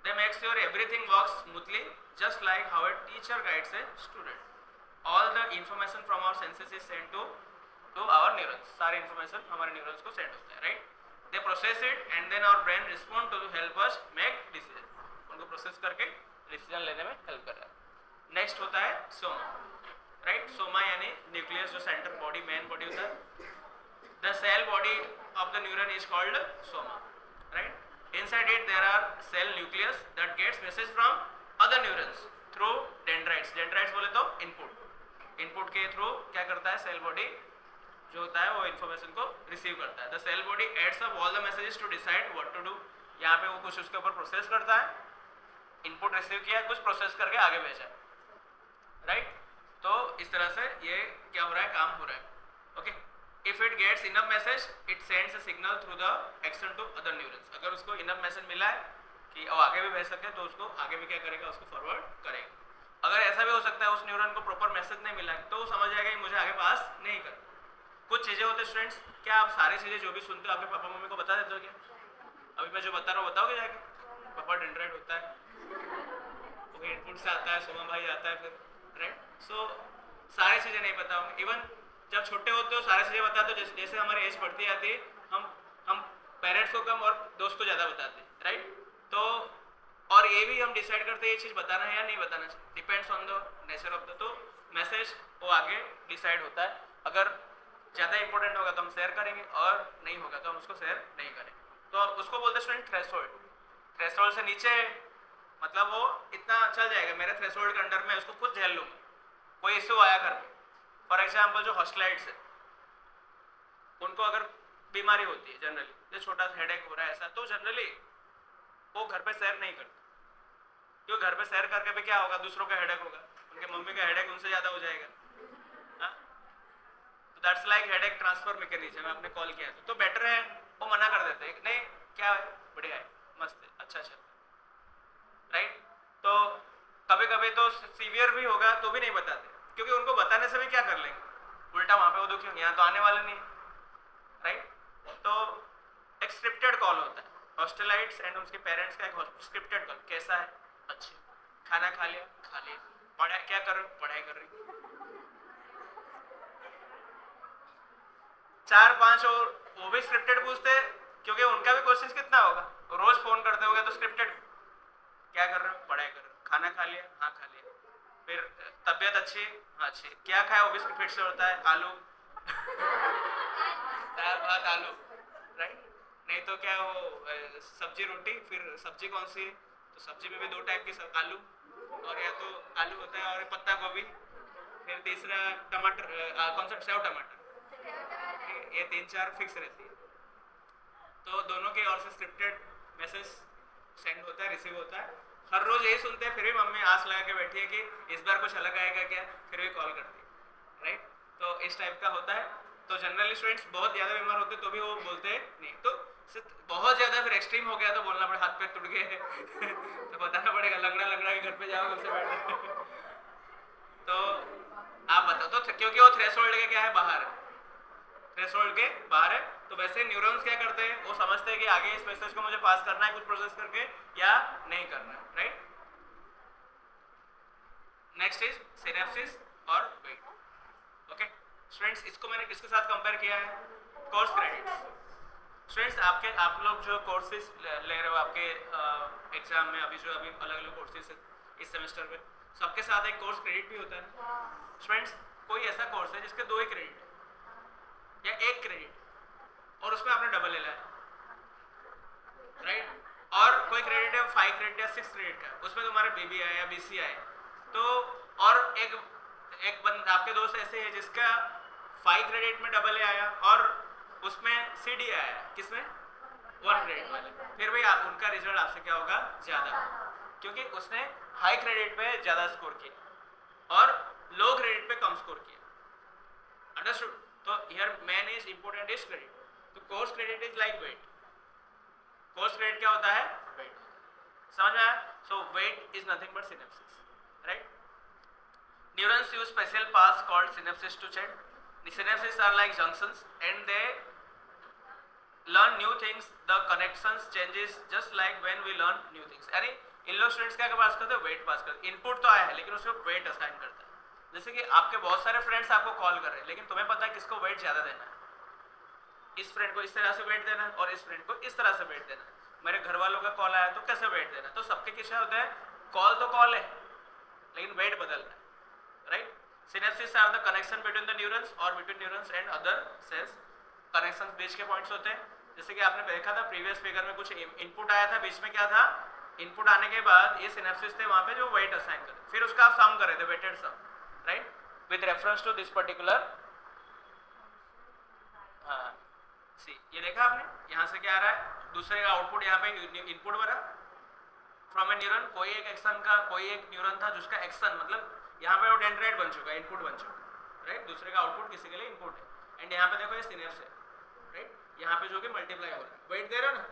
They make sure everything works smoothly, just like how a teacher guides a student. All the information from our senses is sent to our neurons. सारे information हमारे neurons को send होता है, right? They process it and then our brain respond to help us make decision. उनको process करके decision लेने में help कर रहा है। Next होता है soma, right? Soma यानी nucleus, जो center body, main body होता है। The cell body of the neuron is called soma, right? Inside it there are cell nucleus that gets message from other neurons through dendrites. Dendrites बोले तो input के through क्या करता है, cell body जो होता है वो इन्फॉर्मेशन को रिसीव करता है। The cell body adds up all the messages to decide what to do. यहाँ पे वो कुछ उसके ऊपर प्रोसेस करता है, इनपुट रिसीव किया, कुछ प्रोसेस करके आगे भेजा, राइट। तो इस तरह से ये क्या हो रहा है, काम हो रहा है, okay. If it gets enough message, it sends a signal through the axon to other neurons. अगर उसको enough message मिला है कि वो आगे भी भेज सकते हैं तो उसको आगे भी क्या करेगा, उसको फॉरवर्ड करेगा। अगर ऐसा भी हो सकता है उस न्यूरॉन को प्रॉपर मैसेज नहीं मिला है तो वो समझ जाएगा कि मुझे आगे पास नहीं करना, चीज़ें होते हैं स्टूडेंट्स, क्या आप सारी चीज़ें जो भी सुनते हो आपके पापा मम्मी को बता देते हो क्या? अभी मैं जो बता रहा हूँ बताओगे जाके? पापा डेंड्राइट होता है, वो इनपुट से आता है, सोमा भाई आता है फिर, राइट? सो सारी चीज़ें नहीं पता होंगी। इवन जब छोटे होते हो सारी चीज़ें बताते हो, जैसे जैसे हमारी एज बढ़ती जाती है हम पेरेंट्स को कम और दोस्त को ज़्यादा बताते हैं, राइट? तो और ये भी हम डिसाइड करते हैं ये चीज़ बताना है या नहीं बताना चाहिए, depends on the nature of the, तो मैसेज वो आगे डिसाइड होता है। अगर ज़्यादा इंपॉर्टेंट होगा तो हम शेयर करेंगे और नहीं होगा तो हम उसको शेयर नहीं करेंगे। तो उसको बोलते हैं स्टूडेंट थ्रेशोल्ड। थ्रेशोल्ड से नीचे मतलब वो इतना चल जाएगा, मेरे थ्रेशोल्ड के अंडर में उसको खुद झेल लूँगा। कोई इश्यू आया घर में, फॉर एग्जाम्पल जो हॉस्टलाइट्स है उनको अगर बीमारी होती है जनरली, जो छोटा सा हेडेक हो रहा है ऐसा, तो जनरली वो घर पे शेयर नहीं करते, क्योंकि घर पे शेयर करके भी क्या होगा, दूसरों का हेडेक होगा, उनके मम्मी का हेडेक उनसे ज़्यादा हो जाएगा। हाँ, तो that's like headache transfer mechanism. आपने कॉल किया तो बेटर है वो मना कर देते हैं, नहीं क्या है, बढ़िया है, मस्त है, अच्छा चल, राइट? तो कभी कभी तो सीवियर भी होगा तो भी नहीं बताते, क्योंकि उनको बताने से भी क्या कर लेंगे, उल्टा वहाँ पे वो दुखी होंगे, यहाँ तो आने वाले नहीं, राइट? तो एक स्क्रिप्टेड कॉल होता है हॉस्टलाइट्स एंड उसके पेरेंट्स का, एक स्क्रिप्टेड कॉल। कैसा है, अच्छा, खाना खा लिया, खा लिया, पढ़ाई क्या कर रहे हो, पढ़ाई कर रही, 4-5 और वो भी स्क्रिप्टेड पूछते हैं, क्योंकि उनका भी क्वेश्चन कितना होगा, रोज फोन करते होगा तो स्क्रिप्टेड, क्या कर रहे हो, पढ़ाई कर रहे हो, खाना खा लिया, हाँ खा लिया, फिर तबीयत अच्छी, हाँ अच्छी, क्या खाया, वो भी फिर से होता है आलू दाल भात आलू, राइट? नहीं तो क्या वो सब्जी रोटी, फिर सब्जी कौन सी है, तो सब्जी में भी 2 टाइप की आलू, और या तो आलू होता है और पत्ता गोभी, फिर तीसरा टमाटर, कौन सा, सेव टमाटर, ये 3-4 फिक्स रहती है। तो दोनों के ओर से स्क्रिप्टेड मैसेज सेंड होता है, रिसीव होता है, हर रोज यही सुनते हैं, फिर भी मम्मी आस लगा के बैठी है कि इस बार कुछ अलग आएगा क्या, फिर भी कॉल करती है, राइट? तो इस टाइप का होता है। तो जनरली स्टूडेंट्स बहुत ज़्यादा बीमार होते तो भी वो बोलते नहीं, तो बहुत ज़्यादा फिर एक्सट्रीम हो गया तो बोलना पड़े, हाथ पैर टूट गए तो बताना पड़ेगा, लंगड़ा लंगड़ा के घर पे जाओ उससे बैठ तो आप बताओ, तो क्योंकि वो थ्रेशोल्ड के क्या है, बाहर है, थ्रेशोल्ड के बाहर है, तो वैसे न्यूरॉन्स क्या करते हैं, वो समझते हैं कि आगे इस मैसेज को मुझे पास करना है कुछ प्रोसेस करके या नहीं करना है, राइट? नेक्स्ट इज सिनेप्सिस और वेट। ओके स्टूडेंट्स, इसको मैंने किसके साथ कंपेयर किया है, कोर्स क्रेडिट्स। स्टूडेंट्स आप लोग जो कोर्सेज ले रहे हो आपके एग्जाम में, अभी जो अभी अलग अलग कोर्सेज इस सेमेस्टर में, सबके साथ एक कोर्स क्रेडिट भी होता है। स्टूडेंट्स, कोई ऐसा कोर्स है जिसके 2 ही क्रेडिट या 1 क्रेडिट और उसमें आपने डबल ले लिया, राइट? और कोई क्रेडिट है 5 क्रेडिट या 6 क्रेडिट का, उसमें तुम्हारा बीबी आया या बीसी आया, तो और एक आपके दोस्त ऐसे है जिसका 5 क्रेडिट में डबल ए आया और उसमें सीडी आया, किसमें, 1 क्रेडिट वाले, फिर भी उनका रिजल्ट आपसे क्या होगा, ज़्यादा, क्योंकि उसने हाई क्रेडिट पे ज़्यादा स्कोर किया और लो क्रेडिट पे कम स्कोर किया। अंडरस्टूड? तो here main is important is credit. तो course credit is like weight. Course credit क्या होता है, वेट, समझ में आया? So weight is nothing but synapsis, right? Neurons use special paths called synapses to chat. The synapses are like junctions and they learn new things. The connections changes just like when we learn new things. यानी इन लोग students क्या पास करते हैं, wait पास करते हैं। Input तो आया है लेकिन उसको वेट असाइन करता है। जैसे कि आपके बहुत सारे फ्रेंड्स आपको कॉल कर रहे हैं लेकिन तुम्हें पता है किसको वेट ज़्यादा देना है, इस फ्रेंड को इस तरह से वेट देना है और इस फ्रेंड को इस तरह से वेट देना है। मेरे घर वालों का कॉल आया तो कैसे वेट देना है, तो सबके किस्सा होता है, कॉल तो कॉल है लेकिन वेट बदलना है, right? Synapsis are the connection between the neurons और between neurons and other cells. Connections बीच के पॉइंट्स होते हैं, जैसे कि आपने देखा था प्रीवियस फिगर में कुछ इनपुट आया था, बीच में क्या था, इनपुट आने के बाद ये सिनेप्सिस थे वहां पे जो वेट असाइन करे, फिर उसका आप सम कर रहे थे, weighted sum, right, with reference to this particular. हाँ सी, ये देखा आपने, यहाँ से क्या आ रहा है, दूसरे का आउटपुट यहाँ पे इनपुट बना फ्रॉम ए न्यूरॉन। कोई एक एक्शन का कोई एक न्यूरॉन था जिसका एक्शन मतलब यहाँ पे वो डेंड्राइट बन चुका है, इनपुट बन चुका है, राइट? दूसरे का आउटपुट किसी के लिए इनपुट है एंड यहाँ पे देखो ये सिनेप्स है, राइट? यहाँ पे जो कि मल्टीप्लाई हो रहा है, वेट दे रहे हो ना,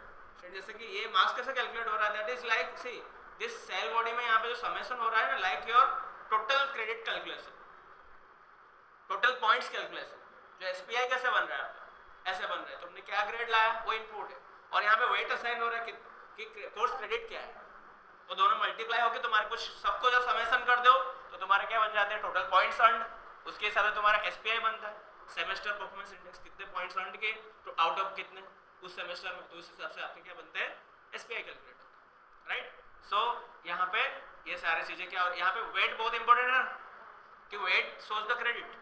जैसे कि ये मास कैसे कैलकुलेट हो रहा है, that is like see this cell body में यहाँ पे जो समेशन हो रहा है ना, like your total credit calculation, total points calculation, जो एसपीआई कैसे बन रहा है आपका, ऐसे बन रहा है, तुमने क्या ग्रेड लाया वो इनपुट है, और यहाँ पे वेट असाइन हो रहा है कि कोर्स क्रेडिट क्या है, तो दोनों मल्टीप्लाई होकर तुम्हारे कुछ सबको जब समेसन कर दो तो तुम्हारे क्या बन जाते हैं, टोटल पॉइंट्स अर्न, उसके हिसाब से तुम्हारा एसपीआई बनता है, सेमेस्टर परफॉर्मेंस इंडेक्स, कितने पॉइंट्स अर्न के तो आउट ऑफ कितने उस सेमेस्टर में, तो उस हिसाब से आपके क्या बनते हैं, एसपीआई कैलकुलेट होता है, राइट। सो यहाँ पे ये सारी चीजें क्या, यहाँ पे वेट बहुत इंपॉर्टेंट है ना, कि weight shows the credit,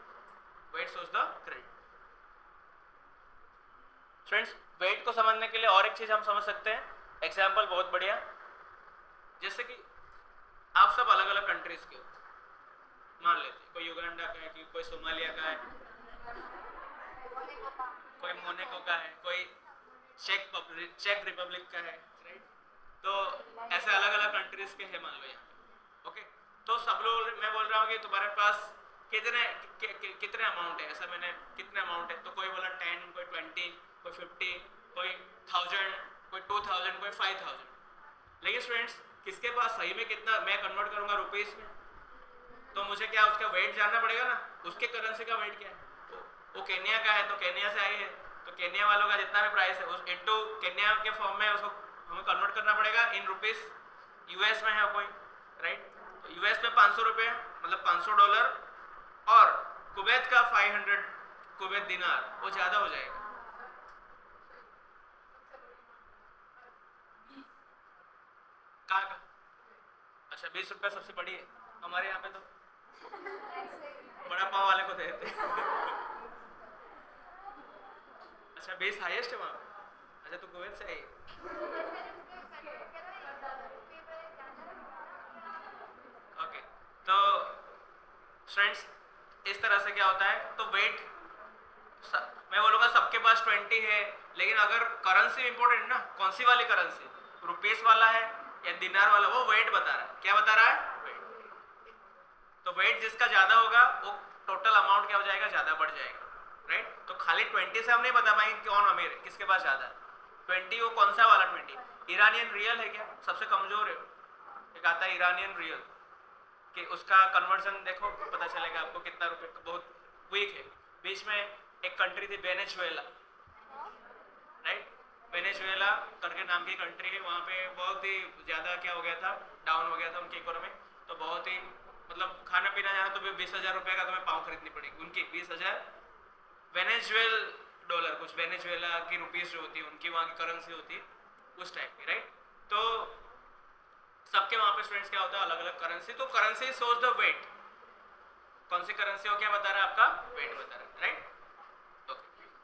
weight shows the credit. Friends weight को समझने के लिए और एक चीज हम समझ सकते हैं, एग्जाम्पल बहुत बढ़िया, जैसे कि आप सब अलग अलग कंट्रीज के हो, मान लेते हैं कोई युगांडा का है, कोई सोमालिया का है, कोई मोनाको का है, कोई चेक रिपब्लिक का है, राइट। तो ऐसे अलग अलग कंट्रीज के हैं मान लो यहाँ पे, ओके। तो सब लोग, मैं बोल रहा हूँ कि तुम्हारे पास कितने अमाउंट है, ऐसा मैंने कितने अमाउंट है, तो कोई बोला 10, कोई 20, कोई 50, कोई 1000, कोई 2000, कोई 5000, लेकिन स्टूडेंट्स किसके पास सही में कितना, मैं कन्वर्ट करूंगा रुपीस में, तो मुझे क्या उसका वेट जानना पड़ेगा ना, उसके करेंसी का वेट क्या है, तो वो केन्या का है तो केन्या से आई है, तो केन्या वालों का जितना भी प्राइस है उस इनटू केन्या के फॉर्म में उसको हमें कन्वर्ट करना पड़ेगा इन रुपीस, यूएस में है कोई, राइट, तो यूएस में 500 रुपये मतलब $500, और कुवैत का 500 कुवैत दिनार, वो ज्यादा हो जाएगा, कहाँ का, अच्छा 20 रुपये सबसे बड़ी है हमारे यहाँ पे, तो बड़ा पाव वाले को देते अच्छा 20 हाईएस्ट है वहाँ पे, अच्छा तो कुवैत से आई, ओके। तो फ्रेंड्स इस तरह से क्या होता है, तो वेट मैं बोलूँगा सबके पास 20 है, लेकिन अगर करेंसी इंपॉर्टेंट ना, कौन सी वाली करेंसी, रुपीस वाला है या दिनार वाला, वो वेट बता रहा है, क्या बता रहा है, वेट। तो वेट जिसका ज्यादा होगा वो टोटल अमाउंट क्या हो जाएगा, ज्यादा बढ़ जाएगा, राइट। तो खाली 20 से हम नहीं बता पाएंगे कौन अमीर है, किसके पास ज्यादा है, 20 वो कौन सा वाला 20, ईरानियन रियल है क्या, सबसे कमजोर है, एक आता है ईरानियन रियल, कि उसका कन्वर्जन देखो पता चलेगा आपको कितना रुपए, बहुत वीक है। बीच में एक कंट्री थी वेनेजुएला, राइट, वेनेजुएला करके नाम की कंट्री है, वहाँ पे बहुत ही ज़्यादा क्या हो गया था, डाउन हो गया था उनकी इकोनॉमी, तो बहुत ही मतलब खाना पीना जाना तो 20,000 रुपये का तुम्हें पाव खरीदनी पड़ेगी, उनकी 20,000 वेनेजुएल डॉलर, कुछ वेनेजुएला की रुपीस जो होती है उनकी वहाँ की करेंसी होती है उस टाइप की, राइट। तो सबके वहाँ पे स्टूडेंट्स क्या होता है, अलग अलग करेंसी, तो करेंसी शोज द वेट, कौन सी करेंसी हो क्या बता रहा है, आपका वेट बता रहा है, right.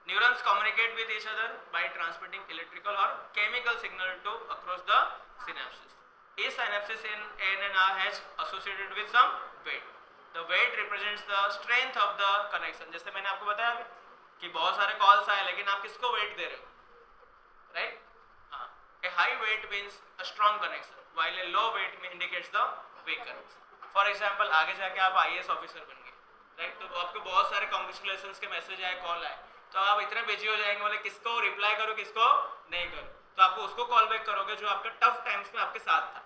Neurons communicate with each other by transmitting electrical or chemical signal to across the synapses. Each synapses in NNR has associated with some weight. The weight represents the strength of the connection. जैसे मैंने आपको बताया अभी कि बहुत सारे calls आए लेकिन आप किसको वेट दे रहे हो, राइट। हाँ, a high weight means a strong connection, while a low weight indicates the weak connection. For example, आगे जाके आप IAS ऑफिसर बन गए, राइट, तो आपको बहुत सारे कॉन्ग्रेचुलेशंस के मैसेज आए, कॉल आए, तो आप इतने बिजी हो जाएंगे, बोले किसको रिप्लाई करो किसको नहीं करो, तो आपको उसको कॉल बैक करोगे जो आपके टफ टाइम्स में आपके साथ था,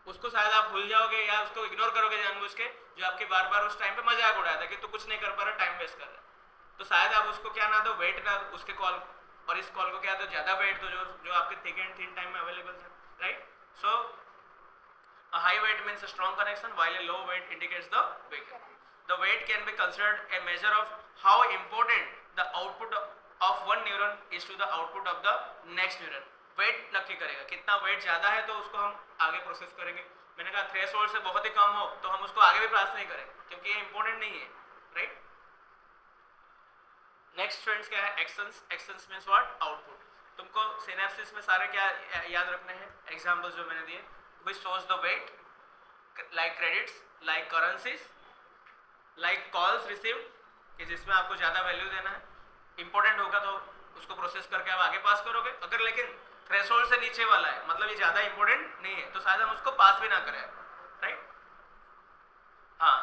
उसको शायद आप भूल जाओगे या उसको इग्नोर करोगे जानबूझ के, जो आपके बार बार उस टाइम पे मजाक उड़ाया था कि तू कुछ नहीं कर पा रहा, टाइम वेस्ट कर रहा है, तो शायद आप उसको क्या ना दो, वेट ना दो उसके कॉल, और इस कॉल को क्या दो, ज्यादा वेट दो जो आपके थिक एंड थिन टाइम में अवेलेबल था, right. So a high weight means a strong connection while a low weight indicates the weak. The weight can be considered a measure of how important the output of one neuron is to the output of the next neuron. Weight नक्की करेगा, कितना wait ज्यादा है तो उसको हम आगे process करेंगे, मैंने कहा थ्रेशोल्ड से बहुत ही कम हो तो हम उसको आगे भी पास नहीं करेंगे क्योंकि ये इंपॉर्टेंट नहीं है, राइट। नेक्स्ट फ्रेंड्स क्या है, actions, actions means what, output. तुमको सिनेप्सिस में सारे क्या याद रखने हैं, एग्जांपल्स जो मैंने दिए, which shows the weight, like credits, like currencies, like calls received, कि जिसमें आपको ज़्यादा वैल्यू देना है, इंपॉर्टेंट होगा तो उसको प्रोसेस करके आप आगे पास करोगे, अगर लेकिन थ्रेशोल्ड से नीचे वाला है मतलब ये ज़्यादा इंपॉर्टेंट नहीं है तो शायद हम उसको पास भी ना करें, राइट। हाँ,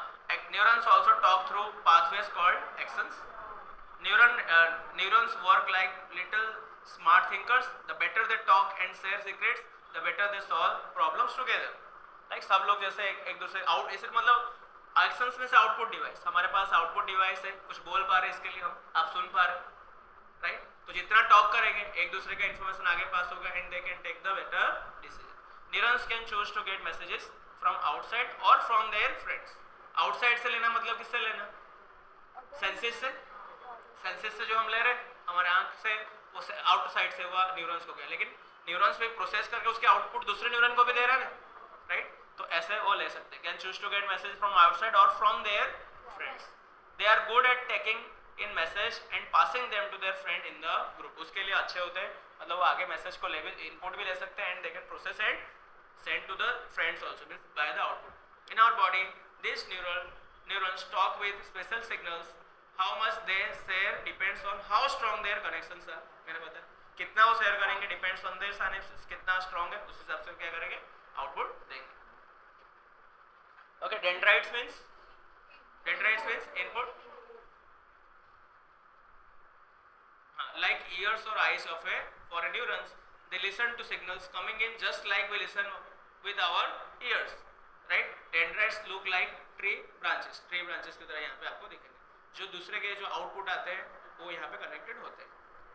neurons also talk through pathways called actions. Neurons work like little smart thinkers. The better they talk and share secrets, the better they solve problems together. Like सब लोग जैसे एक दूसरे आउट, ऐसे मतलब एक्शंस में से आउटपुट डिवाइस, हमारे पास आउटपुट डिवाइस है, कुछ बोल पा रहे हैं इसके लिए हम, आप सुन पा रहे, राइट? तो जितना टॉक करेंगे एक दूसरे का इन्फॉर्मेशन आगे पास होगा and they can take the better decision. Neurons can choose to get messages from outside और फ्रॉम देयर फ्रेंड्स. आउटसाइड से लेना मतलब किससे लेना? सेंसेस से. सेंसेस से जो हम ले रहे हैं हमारे आंख से, वो आउटसाइड से हुआ न्यूरॉन्स को गया, लेकिन न्यूरॉन्स में प्रोसेस करके उसके आउटपुट दूसरे न्यूरॉन को भी दे रहा है, राइट? तो ऐसे वो ले सकते हैं. Can choose to get message from outside और from their friends. They are good at taking in message and passing them to their friend in the group. उसके लिए अच्छे होते हैं, मतलब वो आगे मैसेज को ले इनपुट भी ले सकते हैं and they can process and send to the friends also, means by the output. In our body this neurons talk with special signals. How much they share depends on how strong their connections are. मैंने बताया कितना वो share करेंगे depends on their synapses, कितना strong है उस हिसाब से क्या करेंगे, आउटपुट देंगे. Okay, dendrites means input, like ears or eyes of a for a neurons, they listen to signals coming in just like we listen with our ears, right? Dendrites look like tree branches की तरह यहाँ पे आपको दिखेंगे. जो दूसरे के जो आउटपुट आते हैं वो यहाँ पे कनेक्टेड होते हैं,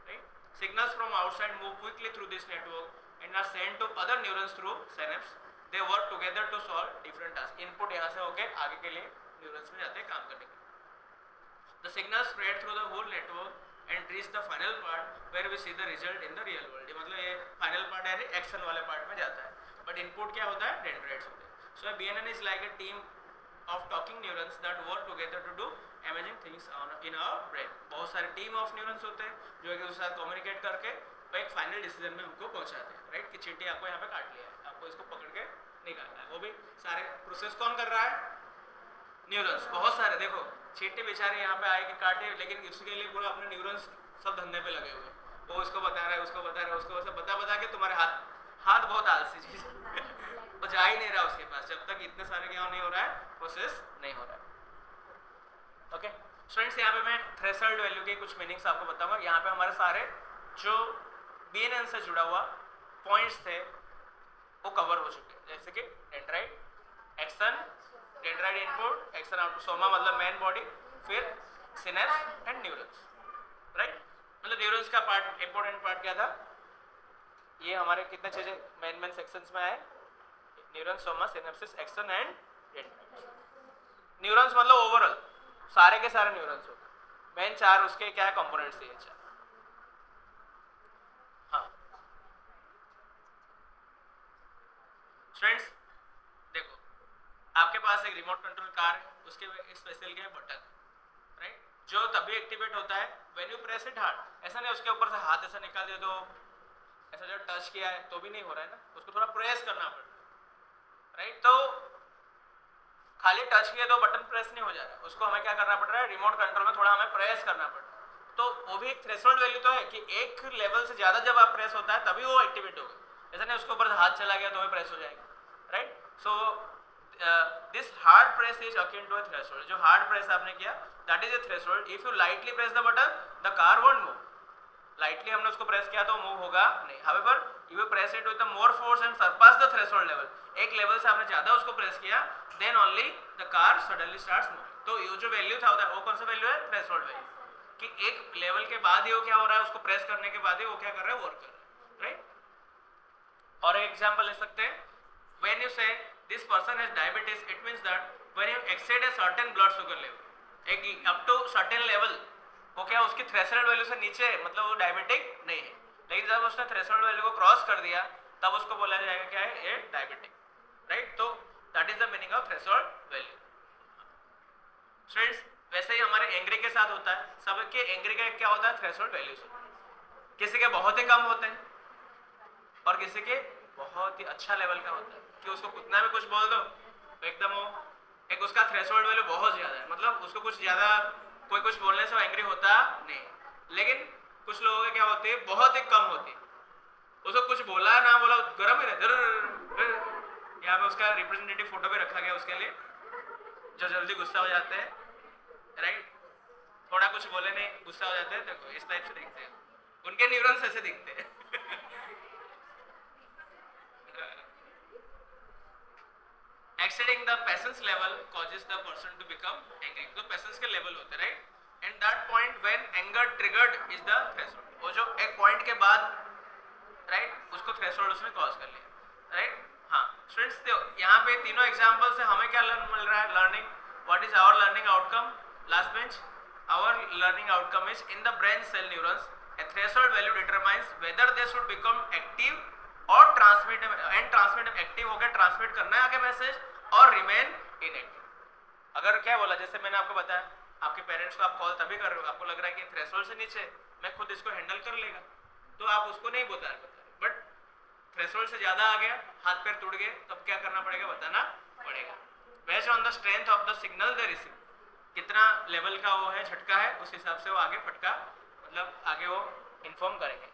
right? Signals from outside move quickly through this network and are sent to other neurons through synapse. They work together to solve different tasks. Input यहाँ से होके आगे के लिए neurons में जाते हैं काम करने के लिए. The signals spread through the whole network and reach the final part where we see the result in the real world. मतलब ये final part यानी एक्शन वाले पार्ट में जाता है, बट इनपुट क्या होता है, डेंड्राइट्स होते हैं. So a BNN is like a team of talking neurons that work together to do amazing things in our brain. बहुत सारे टीम ऑफ न्यूरॉन्स होते हैं जो एक दूसरे के साथ कम्युनिकेट करके एक फाइनल डिसीजन में हमको पहुंचाते हैं, राइट? कि चींटी आपको यहाँ पे काट लिया है, आपको इसको पकड़ के निकालना है. वो भी सारे प्रोसेस कौन कर रहा है? न्यूरॉन्स. बहुत सारे, देखो चींटी बेचारे यहाँ पे आए कि काटे, लेकिन उसके लिए पूरा अपने न्यूरॉन्स सब धंधे पे लगे हुए. वो उसको बता रहा है, उसको बता रहा है, उसको सब बता के तुम्हारे हाथ बहुत आलसी चीज वो जा ही नहीं रहा उसके पास जब तक इतने सारे क्या नहीं हो रहा है, प्रोसेस नहीं हो रहा है. ओके स्टूडेंट्स, यहाँ पे मैं थ्रेशोल्ड वैल्यू के कुछ मीनिंग्स आपको बताऊंगा. यहाँ पे हमारे सारे जो BNN से जुड़ा हुआ पॉइंट्स थे वो कवर हो चुके हैं, जैसे कि dendrite, action, dendrite input, action output, Soma मतलब मेन बॉडी, फिर सिनेप्स एंड न्यूरॉन्स, राइट? मतलब न्यूरॉन्स का पार्ट, इंपॉर्टेंट पार्ट क्या था, ये हमारे कितने चीजें मेन सेक्शंस में आए, neuron, Soma, synapses, action and dendrite. Neurons मतलब ओवरऑल सारे के सारे न्यूरॉन्स होते हैं. मेन चार उसके क्या है कंपोनेंट्स है, चार. हाँ स्टूडेंट्स देखो, आपके पास एक रिमोट कंट्रोल कार है, उसके स्पेशल क्या है, बटन, राइट? जो तभी एक्टिवेट होता है when you press it hard. ऐसा नहीं उसके ऊपर से हाथ ऐसा निकाल दिया तो ऐसा जो टच किया है तो भी नहीं हो रहा है ना, उसको थोड़ा प्रेस करना पड़ता है, राइट? तो खाली टच किया तो बटन प्रेस नहीं हो जा रहा है, उसको हमें क्या करना पड़ रहा है, रिमोट कंट्रोल में थोड़ा हमें प्रेस करना पड़ रहा है. तो वो भी एक थ्रेशोल्ड वैल्यू तो है कि एक लेवल से ज्यादा जब आप प्रेस होता है तभी वो एक्टिवेट होगा. ऐसा नहीं उसके ऊपर से हाथ चला गया तो भी प्रेस हो जाएगा, right? So this hard press is akin to a threshold. जो हार्ड प्रेस आपने किया that is a threshold. If you lightly press the button the car won't move. Lightly हमने उसको प्रेस किया तो मूव होगा नहीं. However you will press it with the more force and surpass the threshold level. एक level से आपने ज्यादा उसको प्रेस किया then only the car suddenly starts moving. तो ये जो वैल्यू था वो कौन सा वैल्यू है, थ्रेशोल्ड वैल्यू, कि एक लेवल के बाद ही वो क्या हो रहा है, उसको प्रेस करने के बाद ही वो क्या कर रहा है, वर्क कर रहा है, राइट? और एक एग्जांपल ले सकते हैं, व्हेन यू से this person has diabetes, it means that when you exceed a certain blood sugar level, एक अप टू सर्टेन लेवल वो क्या उसकी थ्रेशोल्ड वैल्यू से नीचे है, मतलब वो डायबिटिक नहीं है. लेकिन जब उसने थ्रेशोल्ड वैल्यू को क्रॉस कर दिया तब उसको बोला जाएगा क्या है, ये डायबिटिक, राइट? तो that is the meaning of threshold value. Students वैसे ही हमारे एंग्री के साथ होता है, सबके एंग्री का क्या होता है, थ्रेशोल्ड वैल्यूज होता है. किसी के बहुत ही कम होते हैं और किसी के बहुत ही अच्छा लेवल का होता है कि उसको कितना भी कुछ बोल दो तो एकदम वो, एक उसका थ्रेशोल्ड वैल्यू बहुत ज्यादा है, मतलब उसको कुछ ज्यादा कोई कुछ बोलने से वो एंग्री होता नहीं. लेकिन कुछ लोगों के क्या होते हैं, बहुत ही कम होती है, उसको कुछ बोला ना बोला गर्म ही रहते. यहाँ पे उसका रिप्रेजेंटेटिव फोटो भी रखा गया उसके लिए, जो जल्दी गुस्सा हो जाते हैं, राइट? थोड़ा कुछ बोले नहीं गुस्सा हो जाते हैं. देखो इस टाइप से दिखते हैं, उनके न्यूरॉन्स ऐसे दिखते हैं. Exceeding the patience level causes the person to become angry. तो पेशेंस के लेवल होते हैं, right, and that point when anger triggered is the threshold. वो जो एक पॉइंट के बाद, राइट, उसको थ्रेशोल्ड उसने क्रॉस कर लिया, राइट। हाँ स्टूडेंट्स, यहाँ पे तीनों एग्जांपल से हमें क्या मिल रहा है, learning. What is our learning outcome? Last bench, our learning outcome is in the brain cell neurons a threshold value determines whether they should become active और transmit and transmit active हो गया, transmit करना है आगे message, और remain inactive. अगर क्या बोला, जैसे मैंने आपको बताया, आपके पेरेंट्स को आप कॉल तभी कर रहे हो, आपको लग रहा है कि थ्रेशोल्ड से नीचे मैं खुद इसको हैंडल कर लेगा, तो आप उसको नहीं बता रहे, बट थ्रेशोल्ड से ज्यादा आ गया, हाथ पैर टूट गए, तब क्या करना पड़ेगा, बताना पड़ेगा। Based on the strength of the signal they receive, कितना लेवल का वो है, झटका है, उस हिसाब से वो आगे फटका, मतलब आगे वो इन्फॉर्म करेंगे।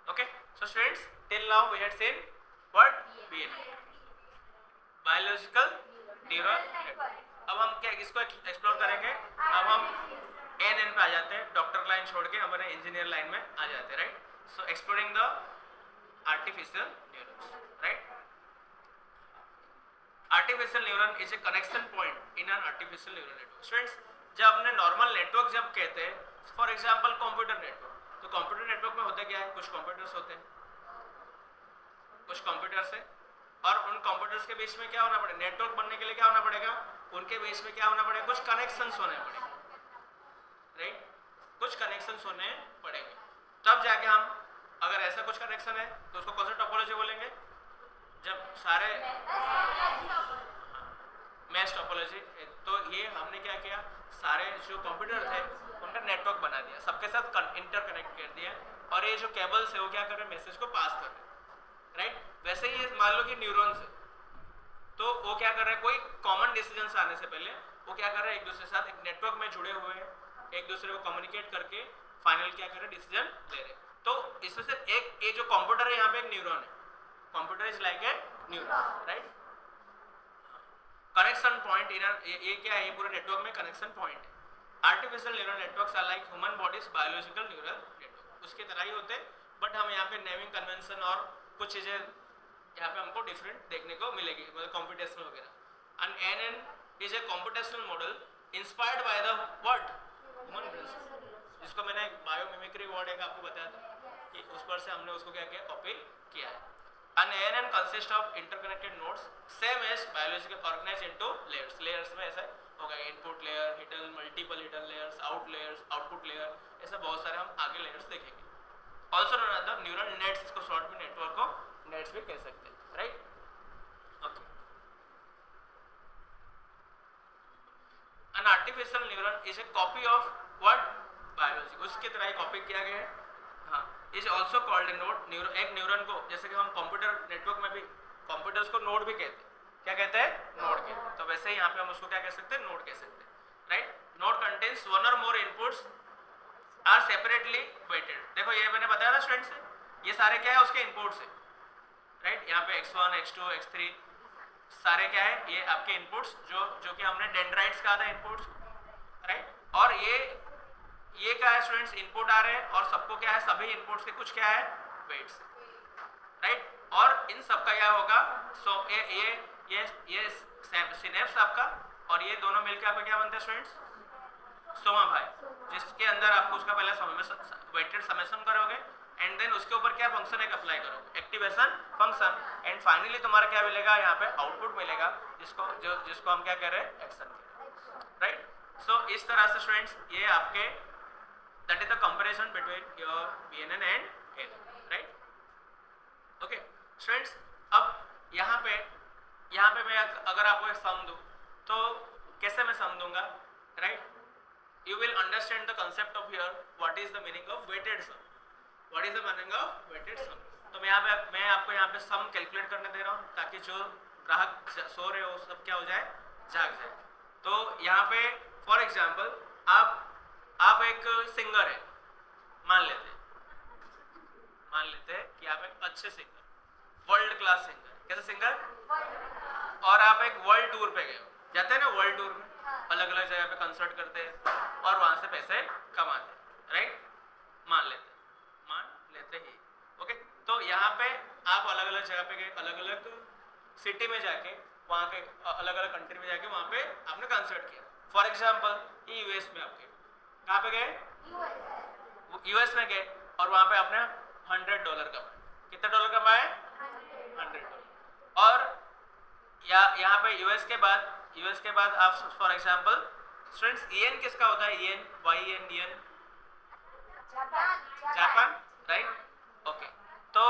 Okay, so students, till now we had seen what BNN, biological neural network. अब हम क्या इसको एक्सप्लोर करेंगे, अब हम एएनएन पे आ जाते हैं, डॉक्टर लाइन छोड़ के हमारे इंजीनियर लाइन में आ जाते हैं, right. So exploring the artificial neurons, right. Artificial neuron is A connection point in an artificial neural network. Students, जब अपने नॉर्मल नेटवर्क जब कहते हैं, फॉर एग्जांपल कंप्यूटर नेटवर्क, तो कंप्यूटर नेटवर्क में होता क्या है, कुछ कंप्यूटर्स होते हैं, कुछ कंप्यूटर्स है, और उन कंप्यूटर्स के बीच में क्या होना पड़ेगा, नेटवर्क बनने के लिए क्या होना पड़ेगा, उनके बीच में क्या होना पड़ेगा, कुछ कनेक्शंस होने पड़ेंगे, राइट, कुछ कनेक्शंस होने पड़ेंगे, तब जाके हम, अगर ऐसा कुछ कनेक्शन है तो उसको कौन सा टोपोलॉजी बोलेंगे, जब सारे मैच टोपोलॉजी। तो ये हमने क्या किया, सारे जो कंप्यूटर थे उनका नेटवर्क बना दिया, सबके साथ इंटरकनेक्ट कर दिया, और ये जो केबल्स है वो क्या कर रहे हैं, मैसेज को पास कर रहे हैं, राइट। वैसे ही मान लो कि न्यूरॉन्स है, तो वो क्या कर रहे हैं, कोई कॉमन डिसीजन आने से पहले वो क्या कर रहे हैं, एक दूसरे के साथ एक नेटवर्क में जुड़े हुए हैं, एक दूसरे को कम्युनिकेट करके फाइनल क्या कर रहे हैं, डिसीजन ले रहे हैं। तो इसमें से एक, ये जो कंप्यूटर है यहाँ पे एक न्यूरॉन है, computer is like a neuron, right. Connection point in ये क्या है, ये पूरे नेटवर्क में कनेक्शन पॉइंट है। Artificial neural networks are like human bodies biological neural network, उसकी तरह ही होते, बट हम यहाँ पे नेमिंग कन्वेंशन और कुछ चीजें यहाँ पे हमको डिफरेंट देखने को मिलेगी, मतलब कंप्यूटेशनल वगैरह। And ANN is a computational model inspired by the what, human brain, जिसको मैंने बायोमिमिक्री वर्ड एक आपको बताया था कि उस पर से हमने उसको क्या किया, कॉपी किया है। An ANN consists of interconnected nodes, same as biological organized into layers. Layers में ऐसा होगा, input layer, hidden, multiple hidden layers, output layer, ऐसा बहुत सारे हम आगे layers देखेंगे। Also known as the neural nets, इसको short में network को nets भी कह सकते हैं, right? Okay. An artificial neuron is a copy of what? Biology. उसकी तरह ही कॉपी किया गया है। हाँ, is also called a node. एक न्यूरॉन को, जैसे कि हम कंप्यूटर नेटवर्क में भी कंप्यूटर्स को नोड भी कहते हैं, क्या कहते हैं, नोड कहते हैं, तो वैसे ही यहाँ पे हम उसको क्या कह सकते हैं, नोड कह सकते हैं, राइट। नोड कंटेन्स वन और मोर इनपुट्स आर सेपरेटली वेटेड। देखो ये मैंने बताया था स्टूडेंट्स, ये सारे क्या है, उसके इनपुट्स है, राइट। यहाँ पे x1 x2 x3 सारे क्या है, ये आपके इनपुट्स, जो कि हमने डेंड्राइट्स कहा था इनपुट्स, राइट। और ये क्या है स्टूडेंट्स, इनपुट आ रहे हैं, और सबको क्या है, सभी इनपुट्स के कुछ क्या है, वेट्स, राइट। और इन सब का क्या होगा, सो ये सिनेप्स आपका, और ये दोनों मिलकर आपका क्या बनता है स्टूडेंट्स, सोमा भाई, जिसके अंदर आपको उसका पहले वेटेड समेशन करोगे, एंड देन उसके ऊपर क्या फंक्शन एक अप्लाई करोगे, एक्टिवेशन फंक्शन, एंड फाइनली तुम्हारा क्या मिलेगा, यहाँ पे आउटपुट मिलेगा, जिसको हम क्या कह रहे हैं, एक्शन, राइट। सो इस तरह से स्टूडेंट्स ये आपके that is the comparison between your BNN and ANN, right? Okay, students, अब यहाँ पे मैं अगर आपको एक सम दूँ तो कैसे मैं सम दूंगा, right? You will understand the concept of here what is the meaning of weighted sum. What is the meaning of weighted sum? तो मैं आपको यहाँ पे सम कैलकुलेट करने दे रहा हूँ ताकि जो ग्राहक सो रहे हो सब क्या हो जाए, जाग जाए। तो यहाँ पे फॉर एग्जाम्पल आप एक सिंगर है, मान लेते हैं कि आप एक अच्छे सिंगर, वर्ल्ड क्लास सिंगर, कैसे सिंगर, और आप एक वर्ल्ड टूर पे गए हो, जाते हैं ना वर्ल्ड टूर में, अलग अलग जगह पे कंसर्ट करते हैं और वहां से पैसे कमाते हैं, राइट। मान लेते ही, ओके। तो यहाँ पे आप अलग अलग जगह पे गए, अलग अलग सिटी में जाके वहाँ के अलग अलग कंट्री में जाके वहाँ पे आपने कंसल्ट किया। फॉर एग्जाम्पल ये यूएस में आपके कहाँ पे गए, यूएस में गए और वहाँ पे आपने $100 कमाए। कितने डॉलर कमाए, $100। और यहाँ पे यूएस के बाद आप फॉर एग्जाम्पल स्टूडेंट्स येन किसका होता है, येन YEN जापान, राइट, ओके। तो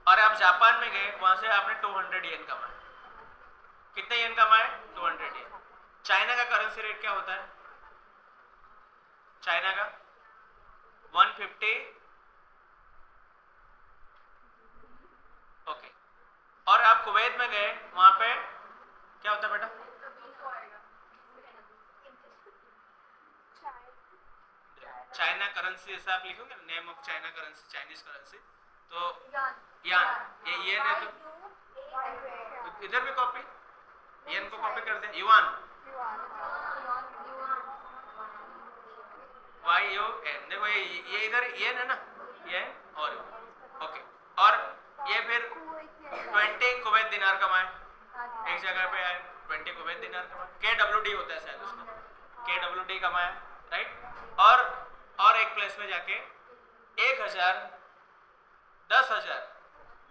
और आप जापान में गए, वहां से आपने 200 येन कमाए। कितने येन कमाए, 200 येन। चाइना का करेंसी रेट क्या होता है, चाइना का 150, ओके। और आप कुवैत में गए, वहां पे क्या होता है बेटा, चाइना करेंसी जैसा आप लिखोगे name of China currency, Chinese currency, तो यान, ये येन है तो इधर भी कॉपी, येन को कॉपी कर दे, युआन YUN, देखो ये इधर येन है ना, येन और ओके। और ये फिर 20 कुवैत दिनार कमाए, एक जगह पे आए 20 कुवैत दिनार कमाए, KWD होता है शायद उसका, KWD कमाया, राइट। और एक प्लेस में जाके 1000 10,000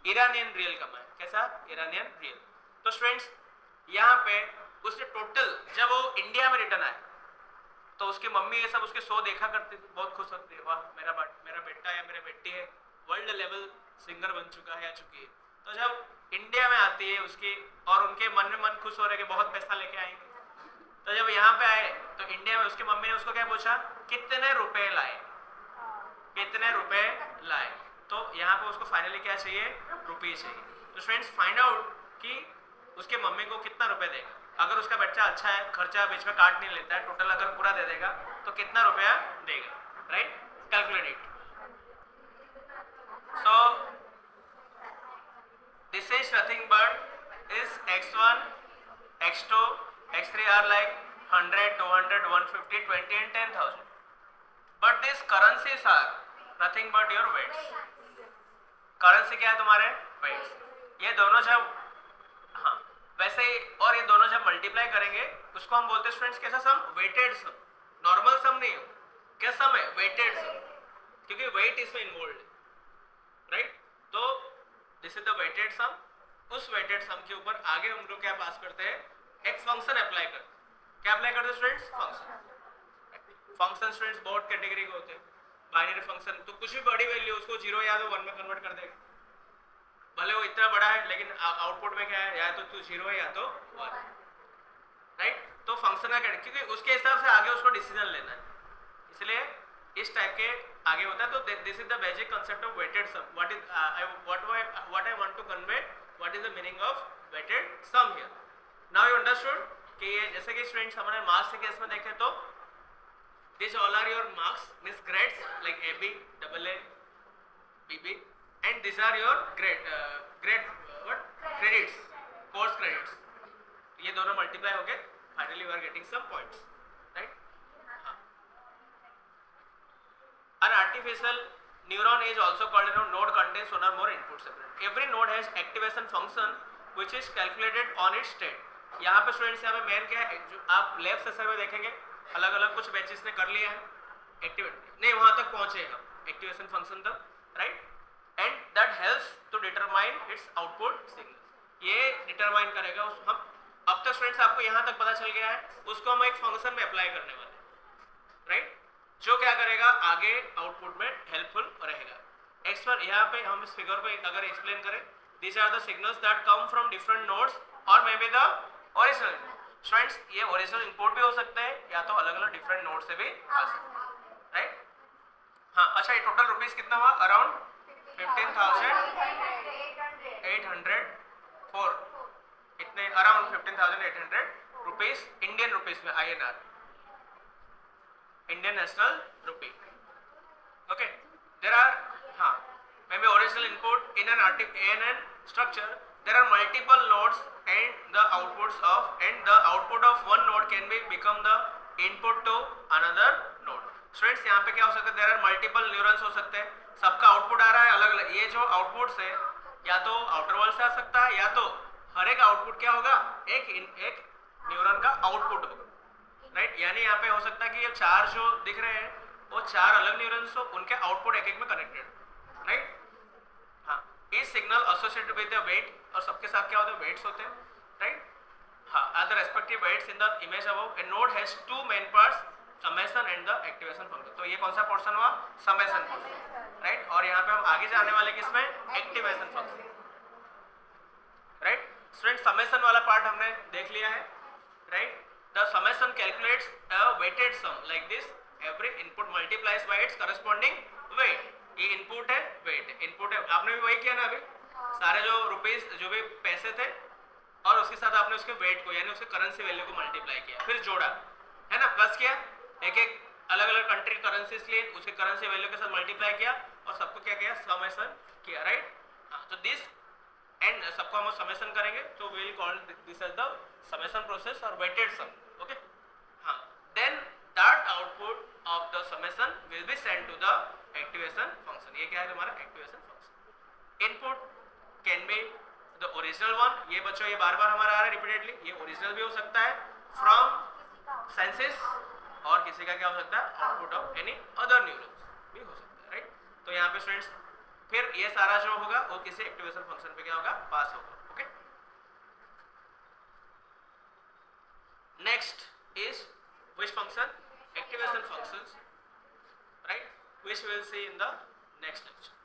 ईरानियन रियल कमाए। कैसा, ईरानियन रियल। तो स्टूडेंट्स यहाँ पे उसने टोटल, जब वो इंडिया में रिटर्न आए तो उसकी मम्मी ये सब उसके शो देखा करती थी, बहुत खुश होती है, वाह मेरा बेटा या मेरी बेटी है वर्ल्ड लेवल सिंगर बन चुका है या चुकी है। तो जब इंडिया में आती है उसकी, और उनके मन में मन खुश हो रहे कि बहुत पैसा लेके आएंगे, तो जब यहाँ पे आए तो इंडिया में उसकी मम्मी ने उसको क्या पूछा, कितने रुपए लाए, कितने रुपए लाए। तो यहाँ पे उसको फाइनली क्या चाहिए, रुपये चाहिए। तो फ्रेंड्स फाइंड आउट कि उसके मम्मी को कितना रुपए देगा। अगर उसका बच्चा अच्छा है, खर्चा बीच में काट नहीं लेता है, टोटल अगर पूरा दे देगा तो कितना रुपया देगा, right, calculate it. So this is nothing but is x1 x2 x3 are like 100 200 150 20 and 10,000, but these currencies are nothing but your weights। Currency क्या है तुम्हारे, weights। ये दोनों जब, हाँ वैसे ही, और ये दोनों जब मल्टीप्लाई करेंगे उसको हम बोलते हैं स्टूडेंट्स कैसा सम, वेटेड सम। नॉर्मल सम नहीं हो, क्या सम है, वेटेड सम, क्योंकि वेट इसमें इन्वॉल्व है, राइट। तो this is the weighted sum. उस वेटेड सम के ऊपर आगे हम लोग क्या पास करते हैं, एक फंक्शन अप्लाई करते हैं। क्या अप्लाई करते हैं स्टूडेंट्स, फंक्शन। फंक्शन स्टूडेंट्स बहुत कैटेगरी के होते हैं। बाइनरी फंक्शन तो कुछ भी बड़ी वैल्यू उसको 0 या तो 1 में कन्वर्ट कर देगा, भले वो इतना बड़ा है लेकिन आउटपुट में क्या है, या तो 0 है या तो 1, राइट। तो फंक्शन का क्या, क्योंकि उसके हिसाब से आगे उसको डिसीजन लेना है, इसलिए इस टाइप के आगे होता है। तो this is the basic concept of weighted sum. What I want to convey, what is the meaning of weighted sum here. Now you understood कि ये जैसे कि स्टूडेंट्स हमारे मार्क्स के केस में देखें तो this all are your marks, means grades like AB, AA, BB, and these are your credits, course credits। ये दोनों मल्टीप्लाई हो गए, finally you are getting some points, right. An artificial neuron is also called a node, contains one or more inputs separate। Every node has activation function which is calculated on its state। यहाँ पे students यहाँ पे main क्या है, जो आप left session में देखेंगे अलग अलग कुछ बैचेस ने कर लिया है, एक्टिवेट नहीं वहां तक पहुंचे हम, एक्टिवेशन फंक्शन तक, right. And that helps to determine its output signal. ये डिटरमाइन करेगा उस, हम अब तक स्टूडेंट्स आपको यहाँ तक पता चल गया है, उसको हम एक फंक्शन में अप्लाई करने वाले हैं, राइट, जो क्या करेगा आगे आउटपुट में हेल्पफुल रहेगा। एक्सपर यहाँ पे हम इस फिगर को अगर एक्सप्लेन करें, these are the signals that come from different nodes और may be the original. Students ये ओरिजिनल इनपुट भी हो सकते हैं या तो अलग अलग डिफरेंट नोड से भी आ सकते हैं, राइट। हाँ अच्छा, ये टोटल रुपीस कितना हुआ, अराउंड 15,804, इतने अराउंड 15,800 रुपीस इंडियन रुपीस में, INR, Indian national rupee, okay. There are, हाँ, maybe original input in an structure, there are multiple nodes and the output of one node can become the input to another node। Students यहाँ पे क्या हो सकता है, there are multiple neurons हो सकते हैं, सबका आउटपुट आ रहा है अलग अलग। ये जो आउटपुट से या तो आउटर वर्ल्ड से आ सकता है या तो हर एक आउटपुट क्या होगा, एक न्यूरॉन का आउटपुट होगा, राइट। यानी यहाँ पे हो सकता है कि ये 4 जो दिख रहे हैं वो 4 अलग न्यूरॉन्स हो, उनके आउटपुट एक एक में कनेक्टेड, राइट। हाँ, ये signal associated with the weight, और सबके साथ क्या होते हैं, वेट्स होते हैं, राइट। हाँ, as the respective weights in the image above, a node has 2 main parts, summation and the activation function। तो ये कौन सा पोर्शन हुआ, समेशन पोर्शन, राइट। और यहाँ पे हम आगे जाने वाले किसमें, activation function, right. Student summation वाला पार्ट हमने देख लिया है, right. The summation calculates a weighted sum like this, every input multiplies by its corresponding weight. ये इनपुट है, वेट इनपुट है, आपने भी वही किया ना अभी, सारे जो रुपीस जो भी पैसे थे और उसके साथ आपने उसके वेट को यानी उसके करेंसी वैल्यू को मल्टीप्लाई किया, फिर जोड़ा, है ना, प्लस किया, एक एक अलग अलग कंट्री करेंसीज लिए उसके करेंसी वैल्यू के साथ मल्टीप्लाई किया और सबको क्या किया, समेशन किया, राइट। हाँ, तो दिस एंड सबको हम समेशन करेंगे तो we will call this as the summation process और वेटेड सम, ओके। हाँ, then that output of the summation will be send to the activation function. ये क्या है हमारा activation function. Input can be the original one, ये बच्चों ये बार बार हमारा आ रहा है रिपीटेडली, ये ओरिजिनल भी हो सकता है फ्रॉम सेंसेस, और किसी का क्या हो सकता है, output of any other neurons भी हो सकता है, राइट। तो यहाँ पे स्टूडेंट्स फिर ये सारा जो होगा वो किसी एक्टिवेशन फंक्शन पे क्या होगा, पास होगा, okay. Next is which function, activation functions, right, which we will see in the next lecture.